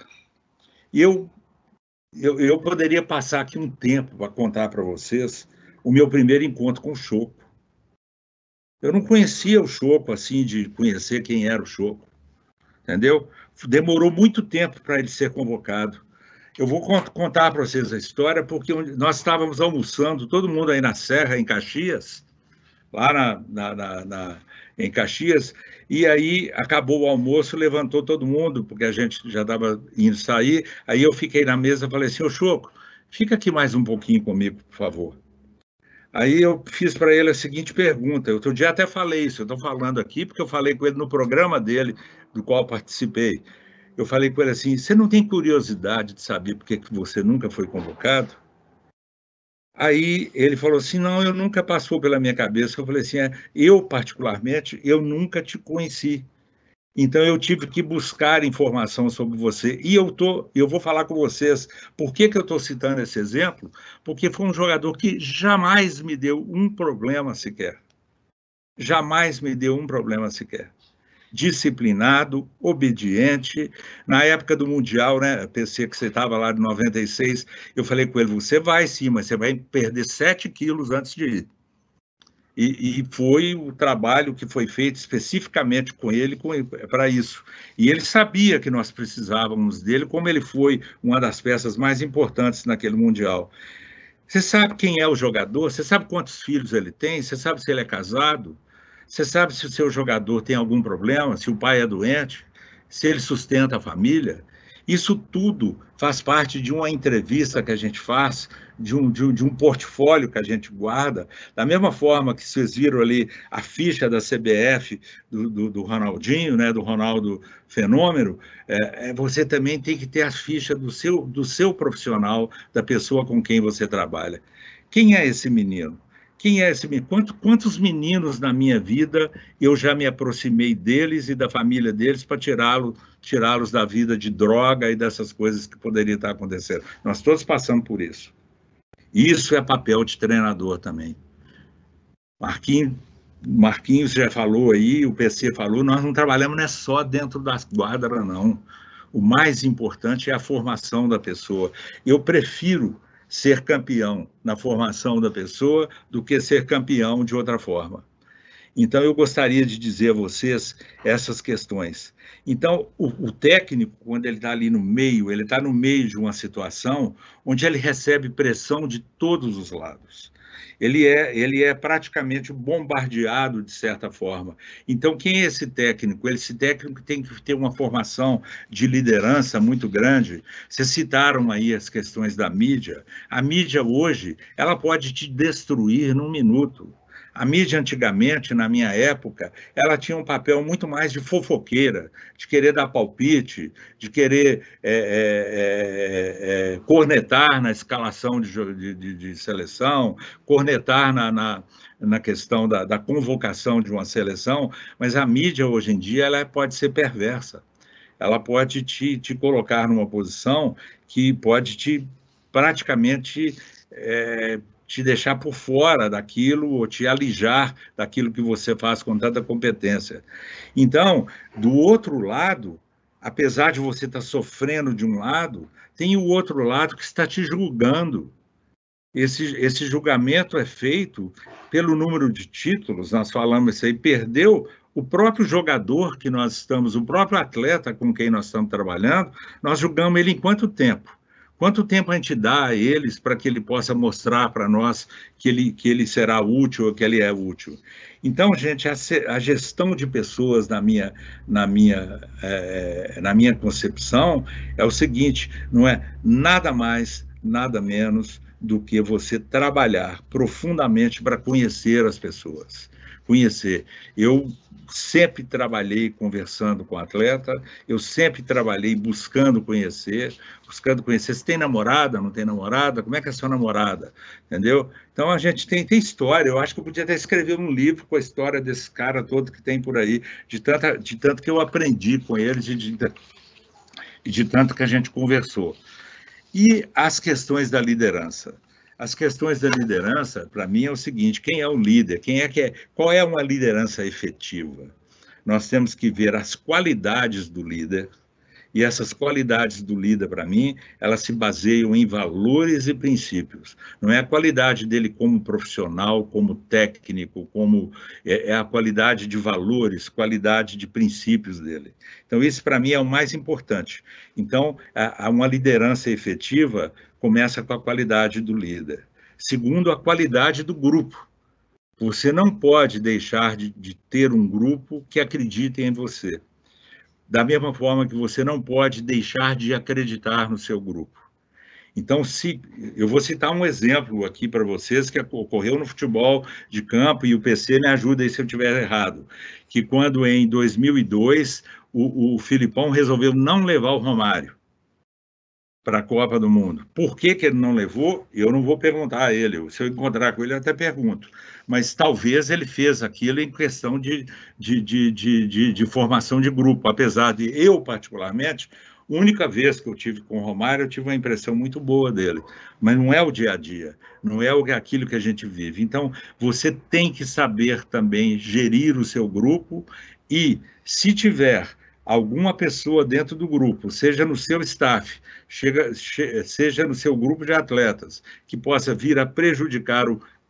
Eu poderia passar aqui um tempo para contar para vocês o meu primeiro encontro com o Choco. Eu não conhecia o Choco, assim, de conhecer quem era o Choco, entendeu? Demorou muito tempo para ele ser convocado. Eu vou contar para vocês a história, porque nós estávamos almoçando, todo mundo aí na Serra, em Caxias, lá em Caxias, e aí acabou o almoço, levantou todo mundo, porque a gente já estava indo sair, aí eu fiquei na mesa e falei assim, ô Choco, fica aqui mais um pouquinho comigo, por favor. Aí eu fiz para ele a seguinte pergunta, outro dia até falei isso, eu estou falando aqui porque eu falei com ele no programa dele, do qual participei. Eu falei com ele assim, você não tem curiosidade de saber por que você nunca foi convocado? Aí ele falou assim, não, eu nunca passou pela minha cabeça. Eu falei assim, eu particularmente, eu nunca te conheci. Então eu tive que buscar informação sobre você. E eu vou falar com vocês, por que eu estou citando esse exemplo? Porque foi um jogador que jamais me deu um problema sequer. Jamais me deu um problema sequer. Disciplinado, obediente. Na época do Mundial, né, PC que você estava lá de 96, eu falei com ele, você vai sim, mas você vai perder 7 quilos antes de ir. E foi o trabalho que foi feito especificamente com ele para isso. E ele sabia que nós precisávamos dele, como ele foi uma das peças mais importantes naquele Mundial. Você sabe quem é o jogador? Você sabe quantos filhos ele tem? Você sabe se ele é casado? Você sabe se o seu jogador tem algum problema, se o pai é doente, se ele sustenta a família? Isso tudo faz parte de uma entrevista que a gente faz, de um portfólio que a gente guarda. Da mesma forma que vocês viram ali a ficha da CBF do Ronaldinho, né, do Ronaldo Fenômeno, você também tem que ter a ficha do seu profissional, da pessoa com quem você trabalha. Quem é esse menino? Quem é esse menino? Quantos meninos na minha vida eu já me aproximei deles e da família deles para tirá-los da vida de droga e dessas coisas que poderiam estar acontecendo? Nós todos passamos por isso. Isso é papel de treinador também. Marquinhos já falou aí, o PC falou, nós não trabalhamos não é só dentro das quadras, não. O mais importante é a formação da pessoa. Eu prefiro ser campeão na formação da pessoa do que ser campeão de outra forma. Então, eu gostaria de dizer a vocês essas questões. Então, o técnico, quando ele está ali no meio, ele está no meio de uma situação onde ele recebe pressão de todos os lados. Ele é praticamente bombardeado, de certa forma. Então, quem é esse técnico? Esse técnico tem que ter uma formação de liderança muito grande. Vocês citaram aí as questões da mídia. A mídia hoje, ela pode te destruir num minuto. A mídia antigamente, na minha época, ela tinha um papel muito mais de fofoqueira, de querer dar palpite, de querer cornetar na escalação de seleção, cornetar na questão da convocação de uma seleção, mas a mídia hoje em dia ela pode ser perversa. Ela pode te colocar numa posição que pode praticamente te deixar por fora daquilo ou te alijar daquilo que você faz com tanta competência. Então, do outro lado, apesar de você estar sofrendo de um lado, tem o outro lado que está te julgando. Esse julgamento é feito pelo número de títulos, nós falamos isso aí, perdeu o próprio jogador que nós estamos, o próprio atleta com quem nós estamos trabalhando, nós julgamos ele em quanto tempo? Quanto tempo a gente dá a eles para que ele possa mostrar para nós que ele será útil ou que ele é útil? Então, gente, a gestão de pessoas na minha concepção é o seguinte, não é nada mais, nada menos do que você trabalhar profundamente para conhecer as pessoas. conhecer. Eu sempre trabalhei conversando com o atleta, eu sempre trabalhei buscando conhecer. Você tem namorada, não tem namorada? Como é que é a sua namorada? Entendeu? Então, a gente tem história. Eu acho que eu podia até escrever um livro com a história desse cara todo que tem por aí, de tanto que eu aprendi com eles e de tanto que a gente conversou. E as questões da liderança? As questões da liderança, para mim, é o seguinte: quem é o líder? Qual é uma liderança efetiva? Nós temos que ver as qualidades do líder, e essas qualidades do líder, para mim, elas se baseiam em valores e princípios. Não é a qualidade dele como profissional, como técnico, é a qualidade de valores, qualidade de princípios dele. Então, isso, para mim, é o mais importante. Então, uma liderança efetiva começa com a qualidade do líder. Segundo, a qualidade do grupo. Você não pode deixar de ter um grupo que acredite em você. Da mesma forma que você não pode deixar de acreditar no seu grupo. Então, eu vou citar um exemplo aqui para vocês que ocorreu no futebol de campo, e o PC me ajuda aí se eu estiver errado, que quando em 2002 o Filipão resolveu não levar o Romário para a Copa do Mundo. Por que ele não levou? Eu não vou perguntar a ele. Se eu encontrar com ele, eu até pergunto. Mas talvez ele fez aquilo em questão de formação de grupo. Apesar de eu, particularmente, a única vez que eu tive com o Romário, eu tive uma impressão muito boa dele. Mas não é o dia a dia, não é aquilo que a gente vive. Então, você tem que saber também gerir o seu grupo e, se tiver alguma pessoa dentro do grupo, seja no seu staff, seja no seu grupo de atletas, que possa vir a prejudicar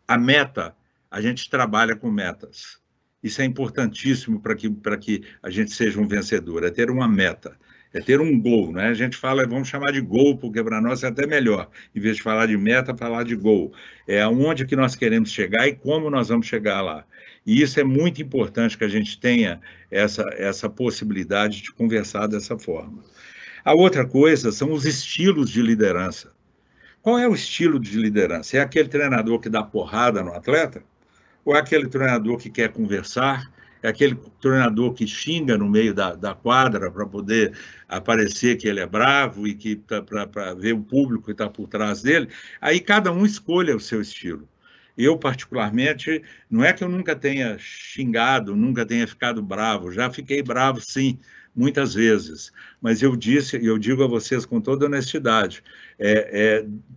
a meta, a gente trabalha com metas. Isso é importantíssimo para que a gente seja um vencedor, é ter uma meta, é ter um gol, né? A gente fala, vamos chamar de gol, porque para nós é até melhor, em vez de falar de meta, falar de gol. É aonde que nós queremos chegar e como nós vamos chegar lá. E isso é muito importante que a gente tenha essa possibilidade de conversar dessa forma. A outra coisa são os estilos de liderança. Qual é o estilo de liderança? É aquele treinador que dá porrada no atleta? Ou é aquele treinador que quer conversar? É aquele treinador que xinga no meio da quadra para poder aparecer que ele é bravo e que para ver o público que está por trás dele? Aí cada um escolha o seu estilo. Eu, particularmente, não é que eu nunca tenha xingado, nunca tenha ficado bravo, já fiquei bravo, sim, muitas vezes, mas eu digo a vocês com toda honestidade,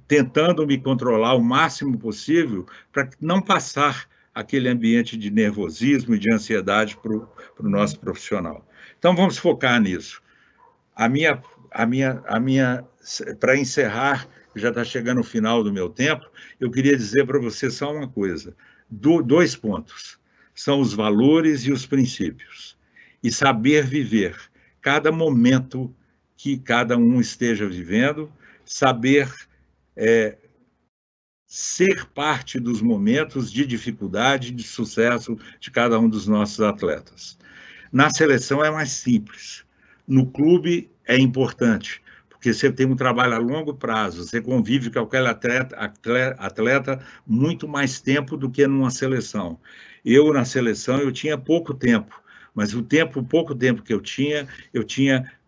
tentando me controlar o máximo possível para não passar aquele ambiente de nervosismo e de ansiedade para o nosso profissional. Então, vamos focar nisso. Para encerrar, já está chegando o final do meu tempo, eu queria dizer para você só uma coisa, 2 pontos, são os valores e os princípios, e saber viver cada momento que cada um esteja vivendo, saber ser parte dos momentos de dificuldade e de sucesso de cada um dos nossos atletas. Na seleção é mais simples, no clube é importante, porque você tem um trabalho a longo prazo, você convive com aquele atleta muito mais tempo do que numa seleção. Eu, na seleção, eu tinha pouco tempo, mas o pouco tempo que eu tinha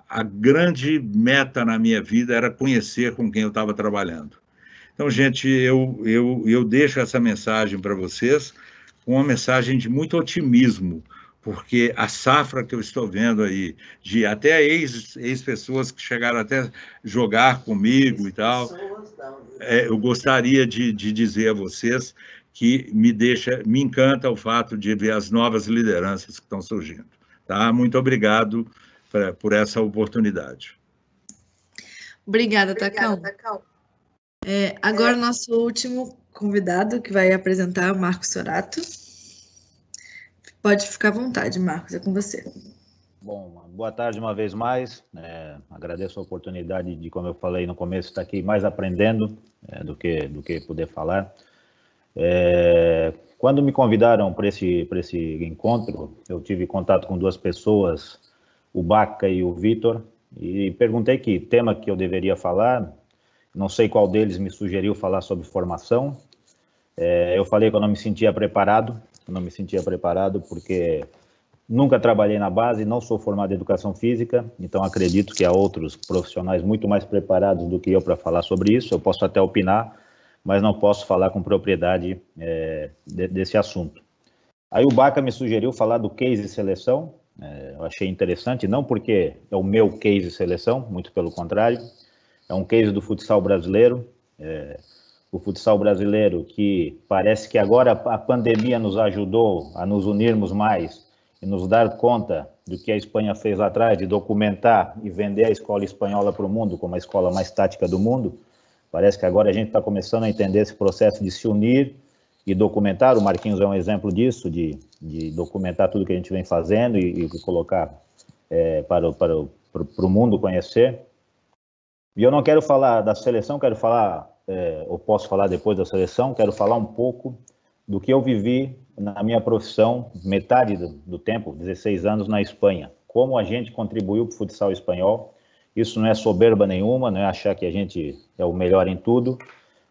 a grande meta na minha vida era conhecer com quem eu estava trabalhando. Então, gente, eu deixo essa mensagem para vocês, uma mensagem de muito otimismo, porque a safra que eu estou vendo aí, de até ex-pessoas que chegaram até jogar comigo e tal, eu gostaria de dizer a vocês que me encanta o fato de ver as novas lideranças que estão surgindo. Tá? Muito obrigado por essa oportunidade. Obrigada, Tacão. Agora, o nosso último convidado, que vai apresentar, o Marcos Sorato. Pode ficar à vontade, Marcos, é com você. Bom, boa tarde uma vez mais. Agradeço a oportunidade de, como eu falei no começo, estar aqui mais aprendendo do que poder falar. Quando me convidaram para esse encontro, eu tive contato com 2 pessoas, o Baca e o Vitor, e perguntei que tema que eu deveria falar. Não sei qual deles me sugeriu falar sobre formação. Eu falei que eu não me sentia preparado, não me sentia preparado, porque nunca trabalhei na base, não sou formado em educação física, então acredito que há outros profissionais muito mais preparados do que eu para falar sobre isso. Eu posso até opinar, mas não posso falar com propriedade desse assunto. Aí o Baca me sugeriu falar do case seleção, eu achei interessante, não porque é o meu case seleção, muito pelo contrário, é um case do futsal brasileiro, o futsal brasileiro que parece que agora a pandemia nos ajudou a nos unirmos mais e nos dar conta do que a Espanha fez lá atrás, de documentar e vender a escola espanhola para o mundo como a escola mais tática do mundo. Parece que agora a gente está começando a entender esse processo de se unir e documentar. O Marquinhos é um exemplo disso, de documentar tudo que a gente vem fazendo e colocar para o mundo conhecer. E eu não quero falar da seleção, quero falar, ou posso falar depois da seleção, quero falar um pouco do que eu vivi na minha profissão, metade do tempo, 16 anos na Espanha. Como a gente contribuiu para o futsal espanhol. Isso não é soberba nenhuma, não é achar que a gente é o melhor em tudo,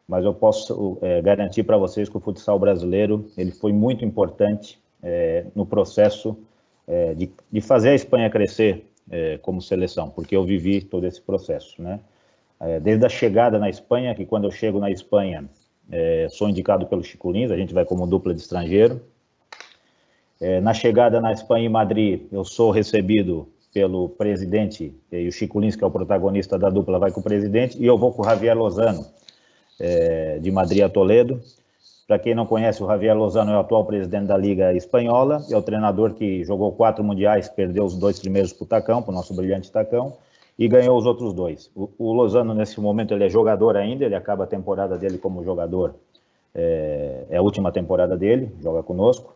mas eu posso garantir para vocês que o futsal brasileiro ele foi muito importante no processo de fazer a Espanha crescer como seleção, porque eu vivi todo esse processo, né? Desde a chegada na Espanha, que quando eu chego na Espanha, sou indicado pelo Chico Lins, a gente vai como dupla de estrangeiro. Na chegada na Espanha, em Madrid, eu sou recebido pelo presidente, e o Chico Lins, que é o protagonista da dupla, vai com o presidente, e eu vou com o Javier Lozano, de Madrid a Toledo. Para quem não conhece, o Javier Lozano é o atual presidente da Liga Espanhola, é o treinador que jogou 4 mundiais, perdeu os 2 primeiros para o Tacão, para o nosso brilhante Tacão, e ganhou os outros 2. O Lozano, nesse momento, ele é jogador ainda, ele acaba a temporada dele como jogador, é a última temporada dele, joga conosco.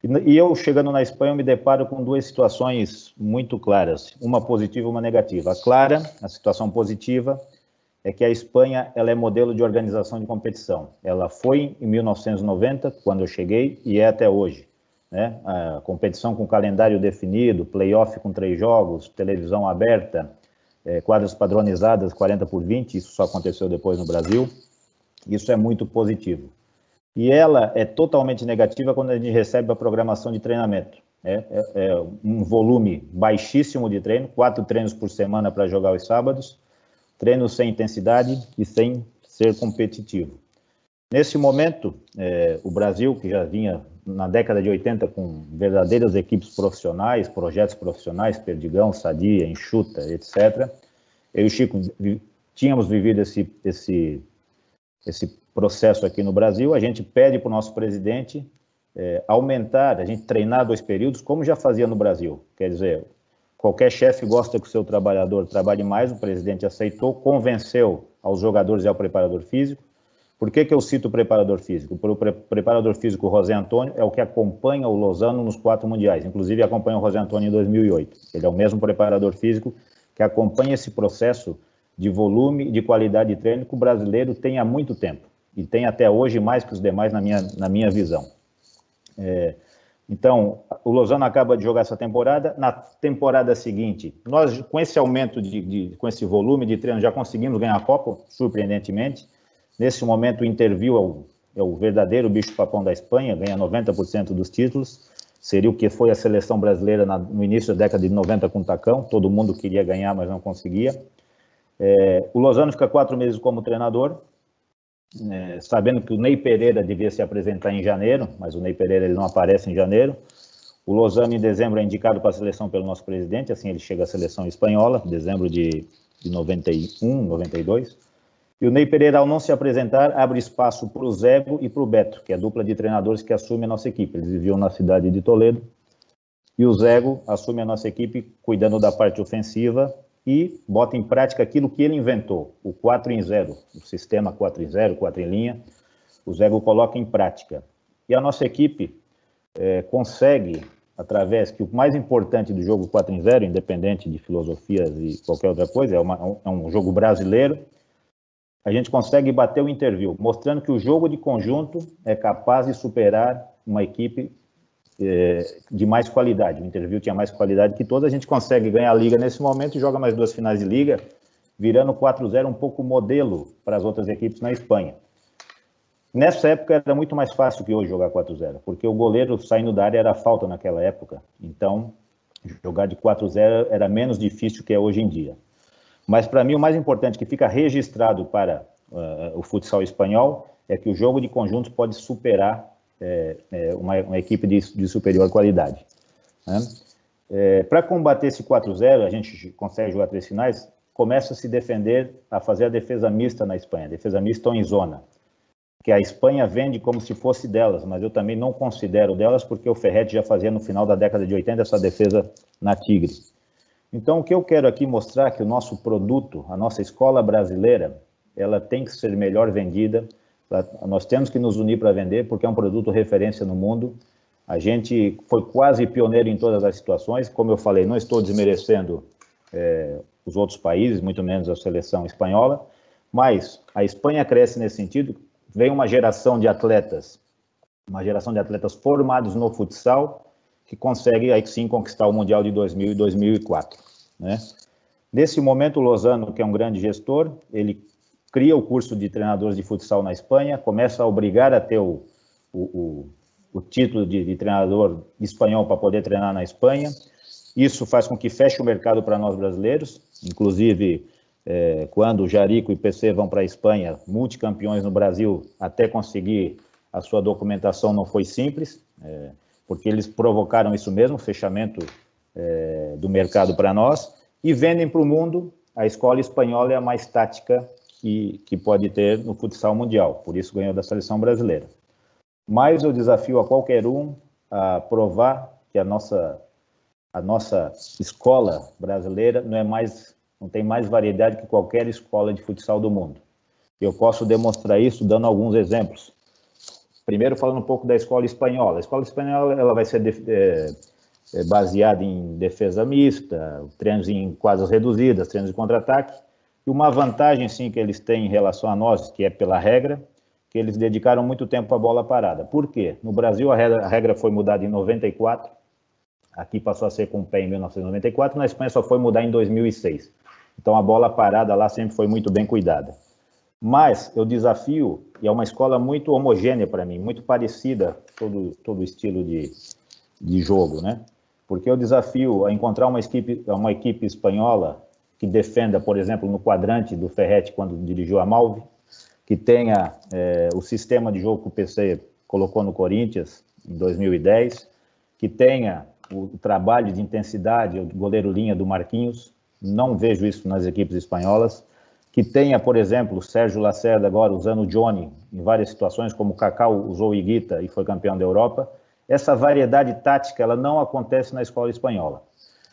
E eu, chegando na Espanha, eu me deparo com 2 situações muito claras, uma positiva e uma negativa. A clara, a situação positiva, é que a Espanha ela é modelo de organização de competição. Ela foi em 1990, quando eu cheguei, e é até hoje, né? A competição com calendário definido, play-off com 3 jogos, televisão aberta, quadras padronizadas 40x20, isso só aconteceu depois no Brasil. Isso é muito positivo. E ela é totalmente negativa quando a gente recebe a programação de treinamento. É um volume baixíssimo de treino, 4 treinos por semana para jogar os sábados, treinos sem intensidade e sem ser competitivo. Nesse momento, o Brasil, que já vinha na década de 80 com verdadeiras equipes profissionais, projetos profissionais, Perdigão, Sadia, Enxuta, etc., eu e o Chico tínhamos vivido esse processo aqui no Brasil. A gente pede para o nosso presidente aumentar, a gente treinar 2 períodos, como já fazia no Brasil. Quer dizer, qualquer chefe gosta que o seu trabalhador trabalhe mais, o presidente aceitou, convenceu aos jogadores e ao preparador físico. Por que eu cito o preparador físico? O preparador físico José Antônio é o que acompanha o Lozano nos 4 mundiais, inclusive acompanha o José Antônio em 2008. Ele é o mesmo preparador físico que acompanha esse processo de volume e de qualidade de treino que o brasileiro tem há muito tempo, e tem até hoje mais que os demais na minha visão. Então, o Lozano acaba de jogar essa temporada. Na temporada seguinte, nós, com esse aumento, com esse volume de treino, já conseguimos ganhar a Copa, surpreendentemente. Nesse momento, o Interview é o verdadeiro bicho-papão da Espanha, ganha 90% dos títulos. Seria o que foi a seleção brasileira no início da década de 90 com o Tacão. Todo mundo queria ganhar, mas não conseguia. O Lozano fica 4 meses como treinador, sabendo que o Ney Pereira devia se apresentar em janeiro, mas o Ney Pereira ele não aparece em janeiro. O Lozano, em dezembro, é indicado para a seleção pelo nosso presidente, assim ele chega à seleção espanhola, dezembro de 91, 92. E o Ney Pereira, ao não se apresentar, abre espaço para o Zego e para o Beto, que é a dupla de treinadores que assume a nossa equipe. Eles viviam na cidade de Toledo. E o Zego assume a nossa equipe cuidando da parte ofensiva e bota em prática aquilo que ele inventou, o 4 em 0, o sistema 4 em 0, 4 em linha. O Zego coloca em prática. E a nossa equipe consegue, através que o mais importante do jogo 4 em 0, independente de filosofias e qualquer outra coisa, é um jogo brasileiro, a gente consegue bater o Interview, mostrando que o jogo de conjunto é capaz de superar uma equipe de mais qualidade. O Interview tinha mais qualidade que todos, a gente consegue ganhar a Liga nesse momento e joga mais 2 finais de Liga, virando 4-0 um pouco modelo para as outras equipes na Espanha. Nessa época era muito mais fácil que hoje jogar 4-0, porque o goleiro saindo da área era falta naquela época, então jogar de 4-0 era menos difícil que é hoje em dia. Mas para mim o mais importante que fica registrado para o futsal espanhol é que o jogo de conjuntos pode superar uma equipe de superior qualidade, né? Para combater esse 4-0, a gente consegue jogar 3 finais, começa a se defender, a fazer a defesa mista na Espanha, defesa mista ou em zona, que a Espanha vende como se fosse delas, mas eu também não considero delas, porque o Ferretti já fazia no final da década de 80 essa defesa na Tigre. Então, o que eu quero aqui mostrar é que o nosso produto, a nossa escola brasileira, ela tem que ser melhor vendida, nós temos que nos unir para vender, porque é um produto referência no mundo. A gente foi quase pioneiro em todas as situações, como eu falei, não estou desmerecendo os outros países, muito menos a seleção espanhola, mas a Espanha cresce nesse sentido. Vem uma geração de atletas formados no futsal, que consegue aí sim conquistar o Mundial de 2000 e 2004, né? Nesse momento, o Lozano, que é um grande gestor, ele cria o curso de treinadores de futsal na Espanha, começa a obrigar a ter o título de treinador espanhol para poder treinar na Espanha. Isso faz com que feche o mercado para nós brasileiros, inclusive quando o Jarico e o PC vão para a Espanha, multicampeões no Brasil, até conseguir a sua documentação não foi simples, porque eles provocaram isso mesmo, fechamento do mercado para nós, e vendem para o mundo. A escola espanhola é a mais tática que pode ter no futsal mundial, por isso ganhou da seleção brasileira. Mas eu desafio a qualquer um a provar que a nossa escola brasileira não tem mais variedade que qualquer escola de futsal do mundo. Eu posso demonstrar isso dando alguns exemplos. Primeiro, falando um pouco da escola espanhola. A escola espanhola ela vai ser baseada em defesa mista, treinos em quadras reduzidas, treinos de contra-ataque. E uma vantagem, sim, que eles têm em relação a nós, que é pela regra, que eles dedicaram muito tempo à bola parada. Por quê? No Brasil, a regra foi mudada em 94, aqui passou a ser com o pé em 1994, na Espanha só foi mudar em 2006. Então, a bola parada lá sempre foi muito bem cuidada. Mas eu desafio, e é uma escola muito homogênea para mim, muito parecida, todo o estilo de jogo, né? Porque eu desafio a encontrar uma equipe espanhola que defenda, por exemplo, no quadrante do Ferretti, quando dirigiu a Malve, que tenha o sistema de jogo que o PC colocou no Corinthians em 2010, que tenha o trabalho de intensidade, o goleiro linha do Marquinhos, não vejo isso nas equipes espanholas, que tenha, por exemplo, o Sérgio Lacerda agora usando o Johnny em várias situações, como o Cacau usou o Higuita e foi campeão da Europa. Essa variedade tática, ela não acontece na escola espanhola.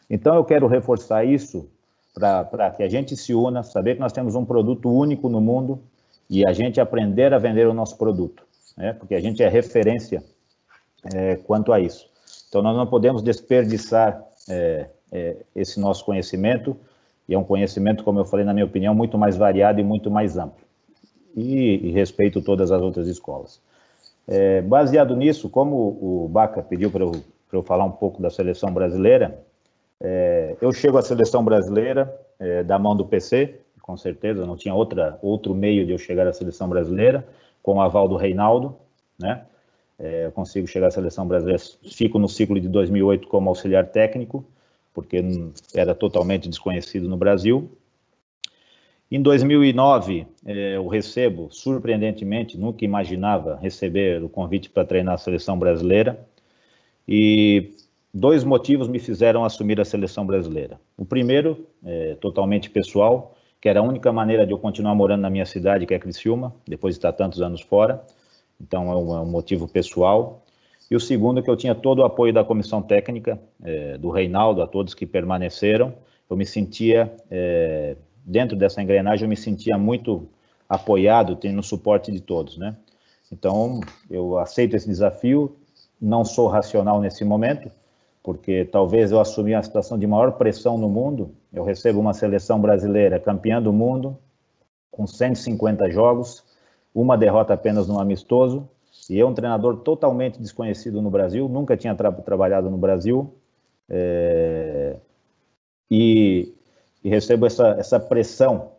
Então, eu quero reforçar isso para que a gente se una, saber que nós temos um produto único no mundo e a gente aprender a vender o nosso produto, né? Porque a gente é referência quanto a isso. Então, nós não podemos desperdiçar esse nosso conhecimento, e é um conhecimento, como eu falei, na minha opinião, muito mais variado e muito mais amplo. E respeito todas as outras escolas. Baseado nisso, como o Baca pediu para eu falar um pouco da seleção brasileira, eu chego à seleção brasileira da mão do PC, com certeza, não tinha outro meio de eu chegar à seleção brasileira, com o aval do Reinaldo, né? Eu consigo chegar à seleção brasileira, fico no ciclo de 2008 como auxiliar técnico, porque era totalmente desconhecido no Brasil. Em 2009, eu recebo, surpreendentemente, nunca imaginava receber o convite para treinar a seleção brasileira, e 2 motivos me fizeram assumir a seleção brasileira. O primeiro, totalmente pessoal, que era a única maneira de eu continuar morando na minha cidade, que é Criciúma, depois de estar tantos anos fora, então é um motivo pessoal. E o segundo, que eu tinha todo o apoio da comissão técnica, do Reinaldo, a todos que permaneceram. Eu me sentia, dentro dessa engrenagem, eu me sentia muito apoiado, tendo o suporte de todos, né? Então, eu aceito esse desafio, não sou racional nesse momento, porque talvez eu assumi a situação de maior pressão no mundo. Eu recebo uma seleção brasileira campeã do mundo, com 150 jogos, uma derrota apenas no amistoso, e eu, um treinador totalmente desconhecido no Brasil, nunca tinha trabalhado no Brasil, e recebo essa pressão,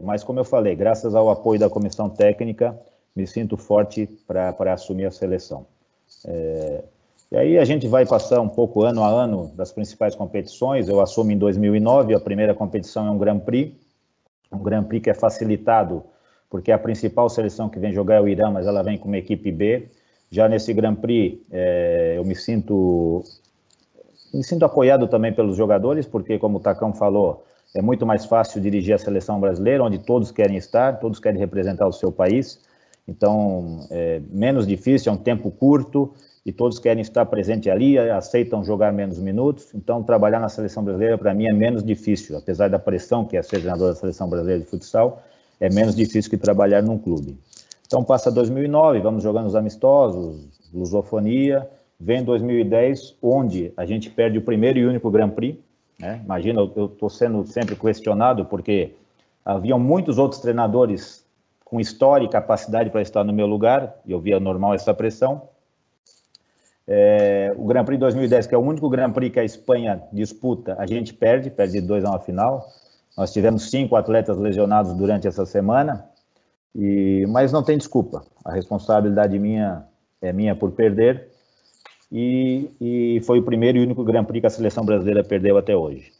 mas como eu falei, graças ao apoio da comissão técnica, me sinto forte para assumir a seleção. E aí a gente vai passar um pouco ano a ano das principais competições. Eu assumo em 2009, a primeira competição é um Grand Prix que é facilitado, porque a principal seleção que vem jogar é o Irã, mas ela vem com uma equipe B. Já nesse Grand Prix, eu me sinto apoiado também pelos jogadores, porque, como o Tacão falou, é muito mais fácil dirigir a seleção brasileira, onde todos querem estar, todos querem representar o seu país. Então, é menos difícil, é um tempo curto, e todos querem estar presente ali, aceitam jogar menos minutos. Então, trabalhar na seleção brasileira, para mim, é menos difícil, apesar da pressão que é ser treinador da seleção brasileira de futsal, é menos difícil que trabalhar num clube. Então, passa 2009, vamos jogando os amistosos, lusofonia, vem 2010, onde a gente perde o primeiro e único Grand Prix, né? Imagina, eu estou sendo sempre questionado, porque haviam muitos outros treinadores com história e capacidade para estar no meu lugar, e eu via normal essa pressão. O Grand Prix 2010, que é o único Grand Prix que a Espanha disputa, a gente perde 2 a 1 a final. Nós tivemos 5 atletas lesionados durante essa semana, mas não tem desculpa. A responsabilidade é minha por perder, e foi o primeiro e único Grand Prix que a seleção brasileira perdeu até hoje.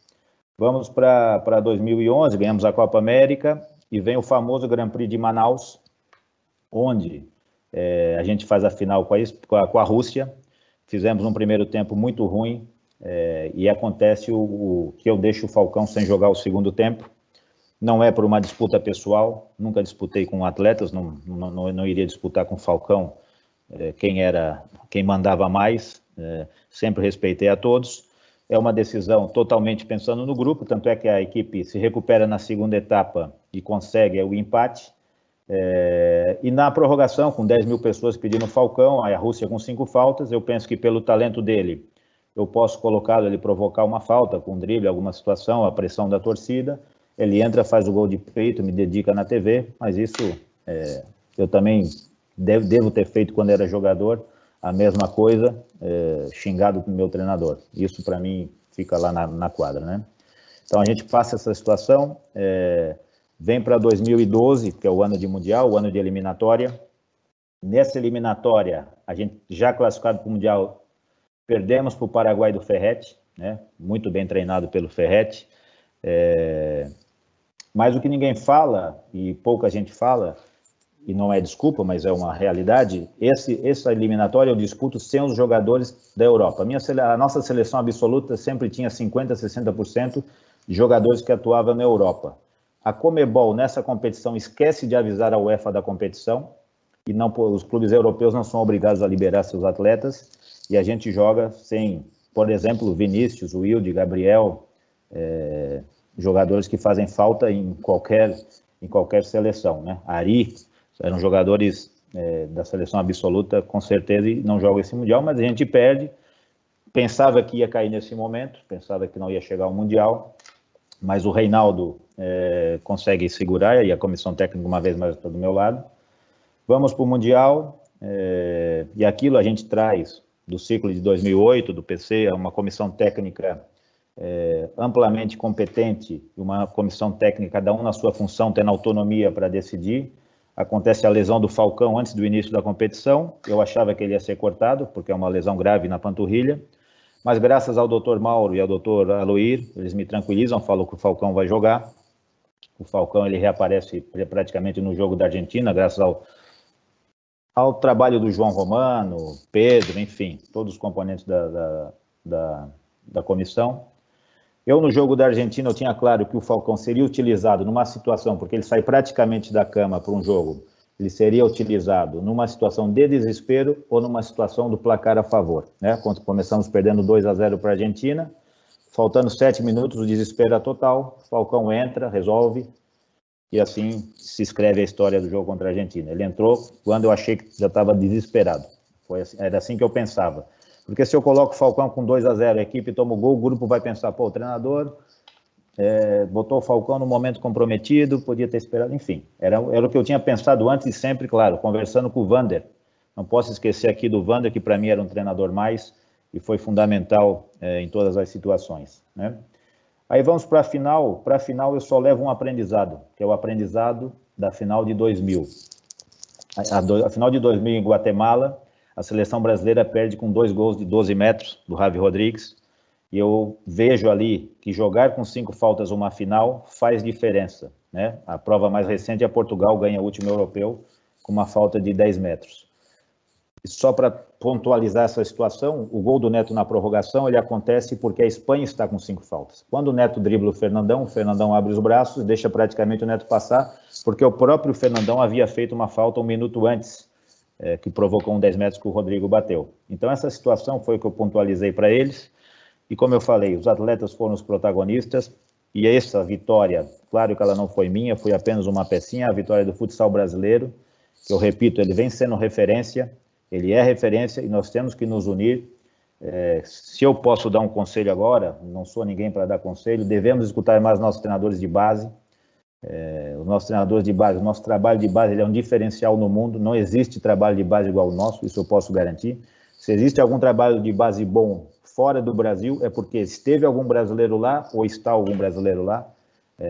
Vamos para 2011, ganhamos a Copa América, e vem o famoso Grand Prix de Manaus, onde a gente faz a final com a Rússia. Fizemos um primeiro tempo muito ruim, e acontece o que eu deixo o Falcão sem jogar o segundo tempo. Não é por uma disputa pessoal, nunca disputei com atletas, não iria disputar com o Falcão quem mandava mais, sempre respeitei a todos. É uma decisão totalmente pensando no grupo, tanto é que a equipe se recupera na segunda etapa e consegue o empate. E na prorrogação, com 10 mil pessoas pedindo Falcão, a Rússia com 5 faltas, eu penso que pelo talento dele, eu posso colocá-lo, ele provocar uma falta, com um drible, alguma situação, a pressão da torcida, ele entra, faz o gol de peito, me dedica na TV, mas isso eu também devo ter feito quando era jogador, a mesma coisa, xingado com o meu treinador. Isso para mim fica lá na quadra, né? Então a gente passa essa situação, vem para 2012, que é o ano de Mundial, o ano de eliminatória. Nessa eliminatória, a gente já classificado para o Mundial, perdemos para o Paraguai do Ferretti, né? Muito bem treinado pelo Ferretti. Mas o que ninguém fala, e pouca gente fala, e não é desculpa, mas é uma realidade, essa eliminatória eu disputo sem os jogadores da Europa. A nossa seleção absoluta sempre tinha 50%, 60% de jogadores que atuavam na Europa. A Conmebol, nessa competição, esquece de avisar a UEFA da competição, e os clubes europeus não são obrigados a liberar seus atletas, e a gente joga sem, por exemplo, Vinícius, Wilde, Gabriel, jogadores que fazem falta em qualquer seleção, né? Ari, eram jogadores da seleção absoluta, com certeza, e não jogam esse Mundial, mas a gente perde. Pensava que ia cair nesse momento, pensava que não ia chegar ao Mundial, mas o Reinaldo consegue segurar, e a comissão técnica uma vez mais está do meu lado. Vamos para o Mundial, e aquilo a gente traz do ciclo de 2008, do PC, uma comissão técnica amplamente competente, uma comissão técnica, cada um na sua função, tendo autonomia para decidir. Acontece a lesão do Falcão antes do início da competição, eu achava que ele ia ser cortado, porque é uma lesão grave na panturrilha, mas graças ao Dr. Mauro e ao Dr. Aloir, eles me tranquilizam, falam que o Falcão vai jogar. O Falcão ele reaparece praticamente no jogo da Argentina, graças ao trabalho do João Romano, Pedro, enfim, todos os componentes da comissão. Eu, no jogo da Argentina, eu tinha claro que o Falcão seria utilizado numa situação, porque ele sai praticamente da cama para um jogo, ele seria utilizado numa situação de desespero ou numa situação do placar a favor, né? Quando começamos perdendo 2 a 0 para a Argentina, faltando 7 minutos, o desespero é total, o Falcão entra, resolve, e assim se escreve a história do jogo contra a Argentina. Ele entrou quando eu achei que já estava desesperado, era assim que eu pensava. Porque se eu coloco o Falcão com 2 a 0, a equipe toma o gol, o grupo vai pensar, pô, o treinador botou o Falcão no momento comprometido, podia ter esperado, enfim. Era o que eu tinha pensado antes e sempre, claro, conversando com o Vander. Não posso esquecer aqui do Vander, que para mim era um treinador mais e foi fundamental em todas as situações, né? Aí vamos para a final. Para a final eu só levo um aprendizado, que é o aprendizado da final de 2000. a final de 2000 em Guatemala, a seleção brasileira perde com 2 gols de 12 metros do Javi Rodrigues, e eu vejo ali que jogar com 5 faltas uma final faz diferença, né? A prova mais recente é Portugal, ganha o último europeu com uma falta de 10 metros. E só para pontualizar essa situação, o gol do Neto na prorrogação, ele acontece porque a Espanha está com 5 faltas. Quando o Neto dribla o Fernandão abre os braços, deixa praticamente o Neto passar, porque o próprio Fernandão havia feito uma falta 1 minuto antes, que provocou um 10 metros que o Rodrigo bateu. Então essa situação foi o que eu pontualizei para eles, e como eu falei, os atletas foram os protagonistas, e essa vitória, claro que ela não foi minha, foi apenas uma pecinha, a vitória do futsal brasileiro, que eu repito, ele vem sendo referência, ele é referência e nós temos que nos unir. Se eu posso dar um conselho agora, não sou ninguém para dar conselho, devemos escutar mais nossos treinadores de base. Os nossos treinadores de base, o nosso trabalho de base ele é um diferencial no mundo, não existe trabalho de base igual ao nosso, isso eu posso garantir. Se existe algum trabalho de base bom fora do Brasil, é porque esteve algum brasileiro lá ou está algum brasileiro lá.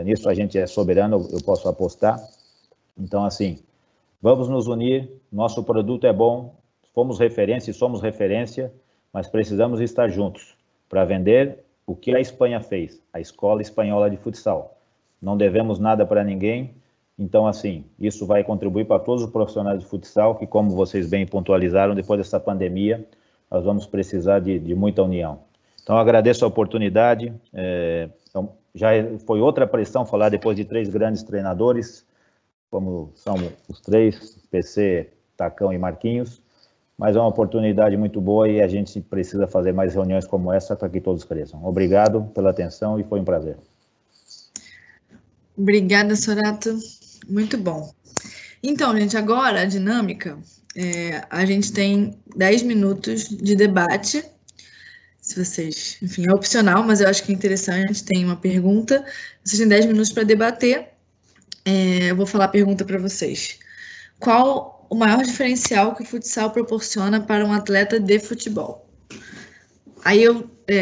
Nisso a gente é soberano, eu posso apostar. Então, assim, vamos nos unir, nosso produto é bom, fomos referência e somos referência, mas precisamos estar juntos para vender o que a Espanha fez, a Escola Espanhola de Futsal. Não devemos nada para ninguém, então, assim, isso vai contribuir para todos os profissionais de futsal, que, como vocês bem pontualizaram, depois dessa pandemia, nós vamos precisar de muita união. Então, agradeço a oportunidade, já foi outra pressão falar depois de 3 grandes treinadores, como são os 3, PC, Tacão e Marquinhos, mas é uma oportunidade muito boa e a gente precisa fazer mais reuniões como essa para que todos cresçam. Obrigado pela atenção e foi um prazer. Obrigada, Sorato. Muito bom. Então, gente, agora a dinâmica, a gente tem 10 minutos de debate. Se vocês, enfim, é opcional, mas eu acho que é interessante, tem uma pergunta. Vocês têm 10 minutos para debater. Eu vou falar a pergunta para vocês. Qual o maior diferencial que o futsal proporciona para um atleta de futebol? Aí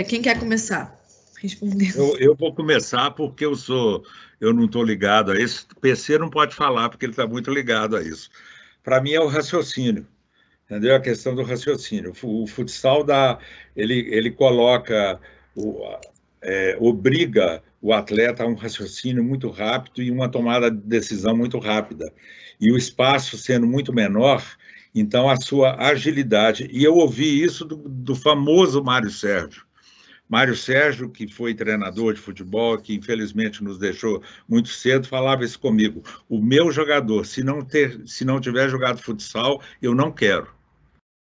quem quer começar? Respondendo. Eu vou começar porque eu não estou ligado a isso. O PC não pode falar porque ele está muito ligado a isso. Para mim é o raciocínio, entendeu? A questão do raciocínio. O futsal ele coloca, obriga o atleta a um raciocínio muito rápido e uma tomada de decisão muito rápida. E o espaço sendo muito menor, então a sua agilidade. E eu ouvi isso do famoso Mário Sérgio. Mário Sérgio, que foi treinador de futebol, que infelizmente nos deixou muito cedo, falava isso comigo. O meu jogador, se não tiver jogado futsal, eu não quero.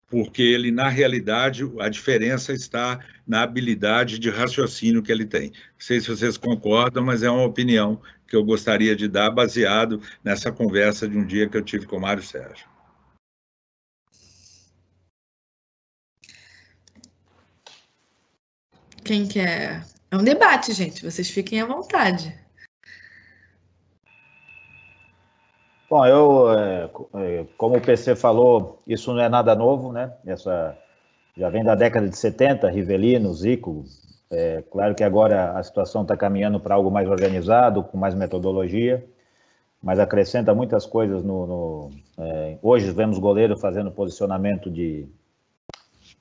Porque ele, na realidade, a diferença está na habilidade de raciocínio que ele tem. Não sei se vocês concordam, mas é uma opinião que eu gostaria de dar baseado nessa conversa de um dia que eu tive com o Mário Sérgio. Quem quer? É um debate, gente. Vocês fiquem à vontade. Bom, como o PC falou, isso não é nada novo, né? Já vem da década de 70, Rivelino, Zico. Claro que agora a situação está caminhando para algo mais organizado, com mais metodologia, mas acrescenta muitas coisas. Hoje vemos goleiro fazendo posicionamento de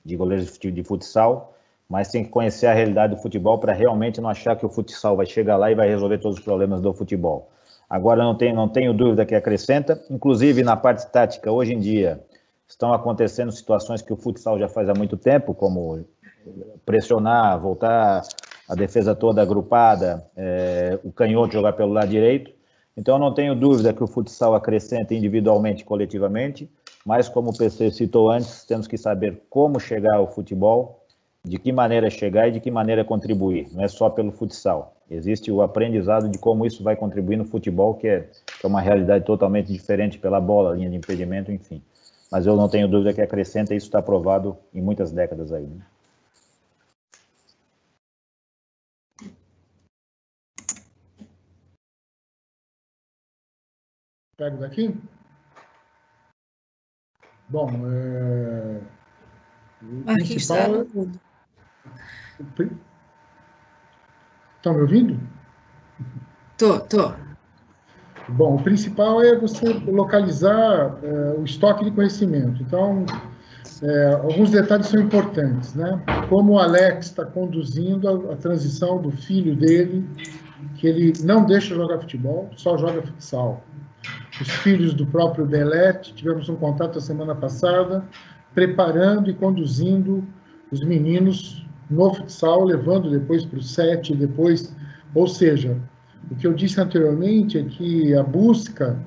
goleiros de futsal, mas tem que conhecer a realidade do futebol para realmente não achar que o futsal vai chegar lá e vai resolver todos os problemas do futebol. Agora não tenho dúvida que acrescenta, inclusive na parte tática, hoje em dia, estão acontecendo situações que o futsal já faz há muito tempo, como pressionar, voltar a defesa toda agrupada, o canhoto jogar pelo lado direito. Então eu não tenho dúvida que o futsal acrescenta individualmente e coletivamente, mas como o PC citou antes, temos que saber como chegar ao futebol, de que maneira chegar e de que maneira contribuir. Não é só pelo futsal. Existe o aprendizado de como isso vai contribuir no futebol, que é uma realidade totalmente diferente pela bola, linha de impedimento, enfim. Mas eu não tenho dúvida que acrescenta, e isso está provado em muitas décadas aí. Né? Pego daqui? Bom, o principal... Estão me ouvindo? Tô. Bom, o principal é você localizar o estoque de conhecimento. Então, alguns detalhes são importantes, né? Como o Alex está conduzindo a transição do filho dele, que ele não deixa jogar futebol, só joga futsal. Os filhos do próprio Belete, tivemos um contato a semana passada, preparando e conduzindo os meninos no futsal, levando depois para o 7, depois, ou seja, o que eu disse anteriormente é que a busca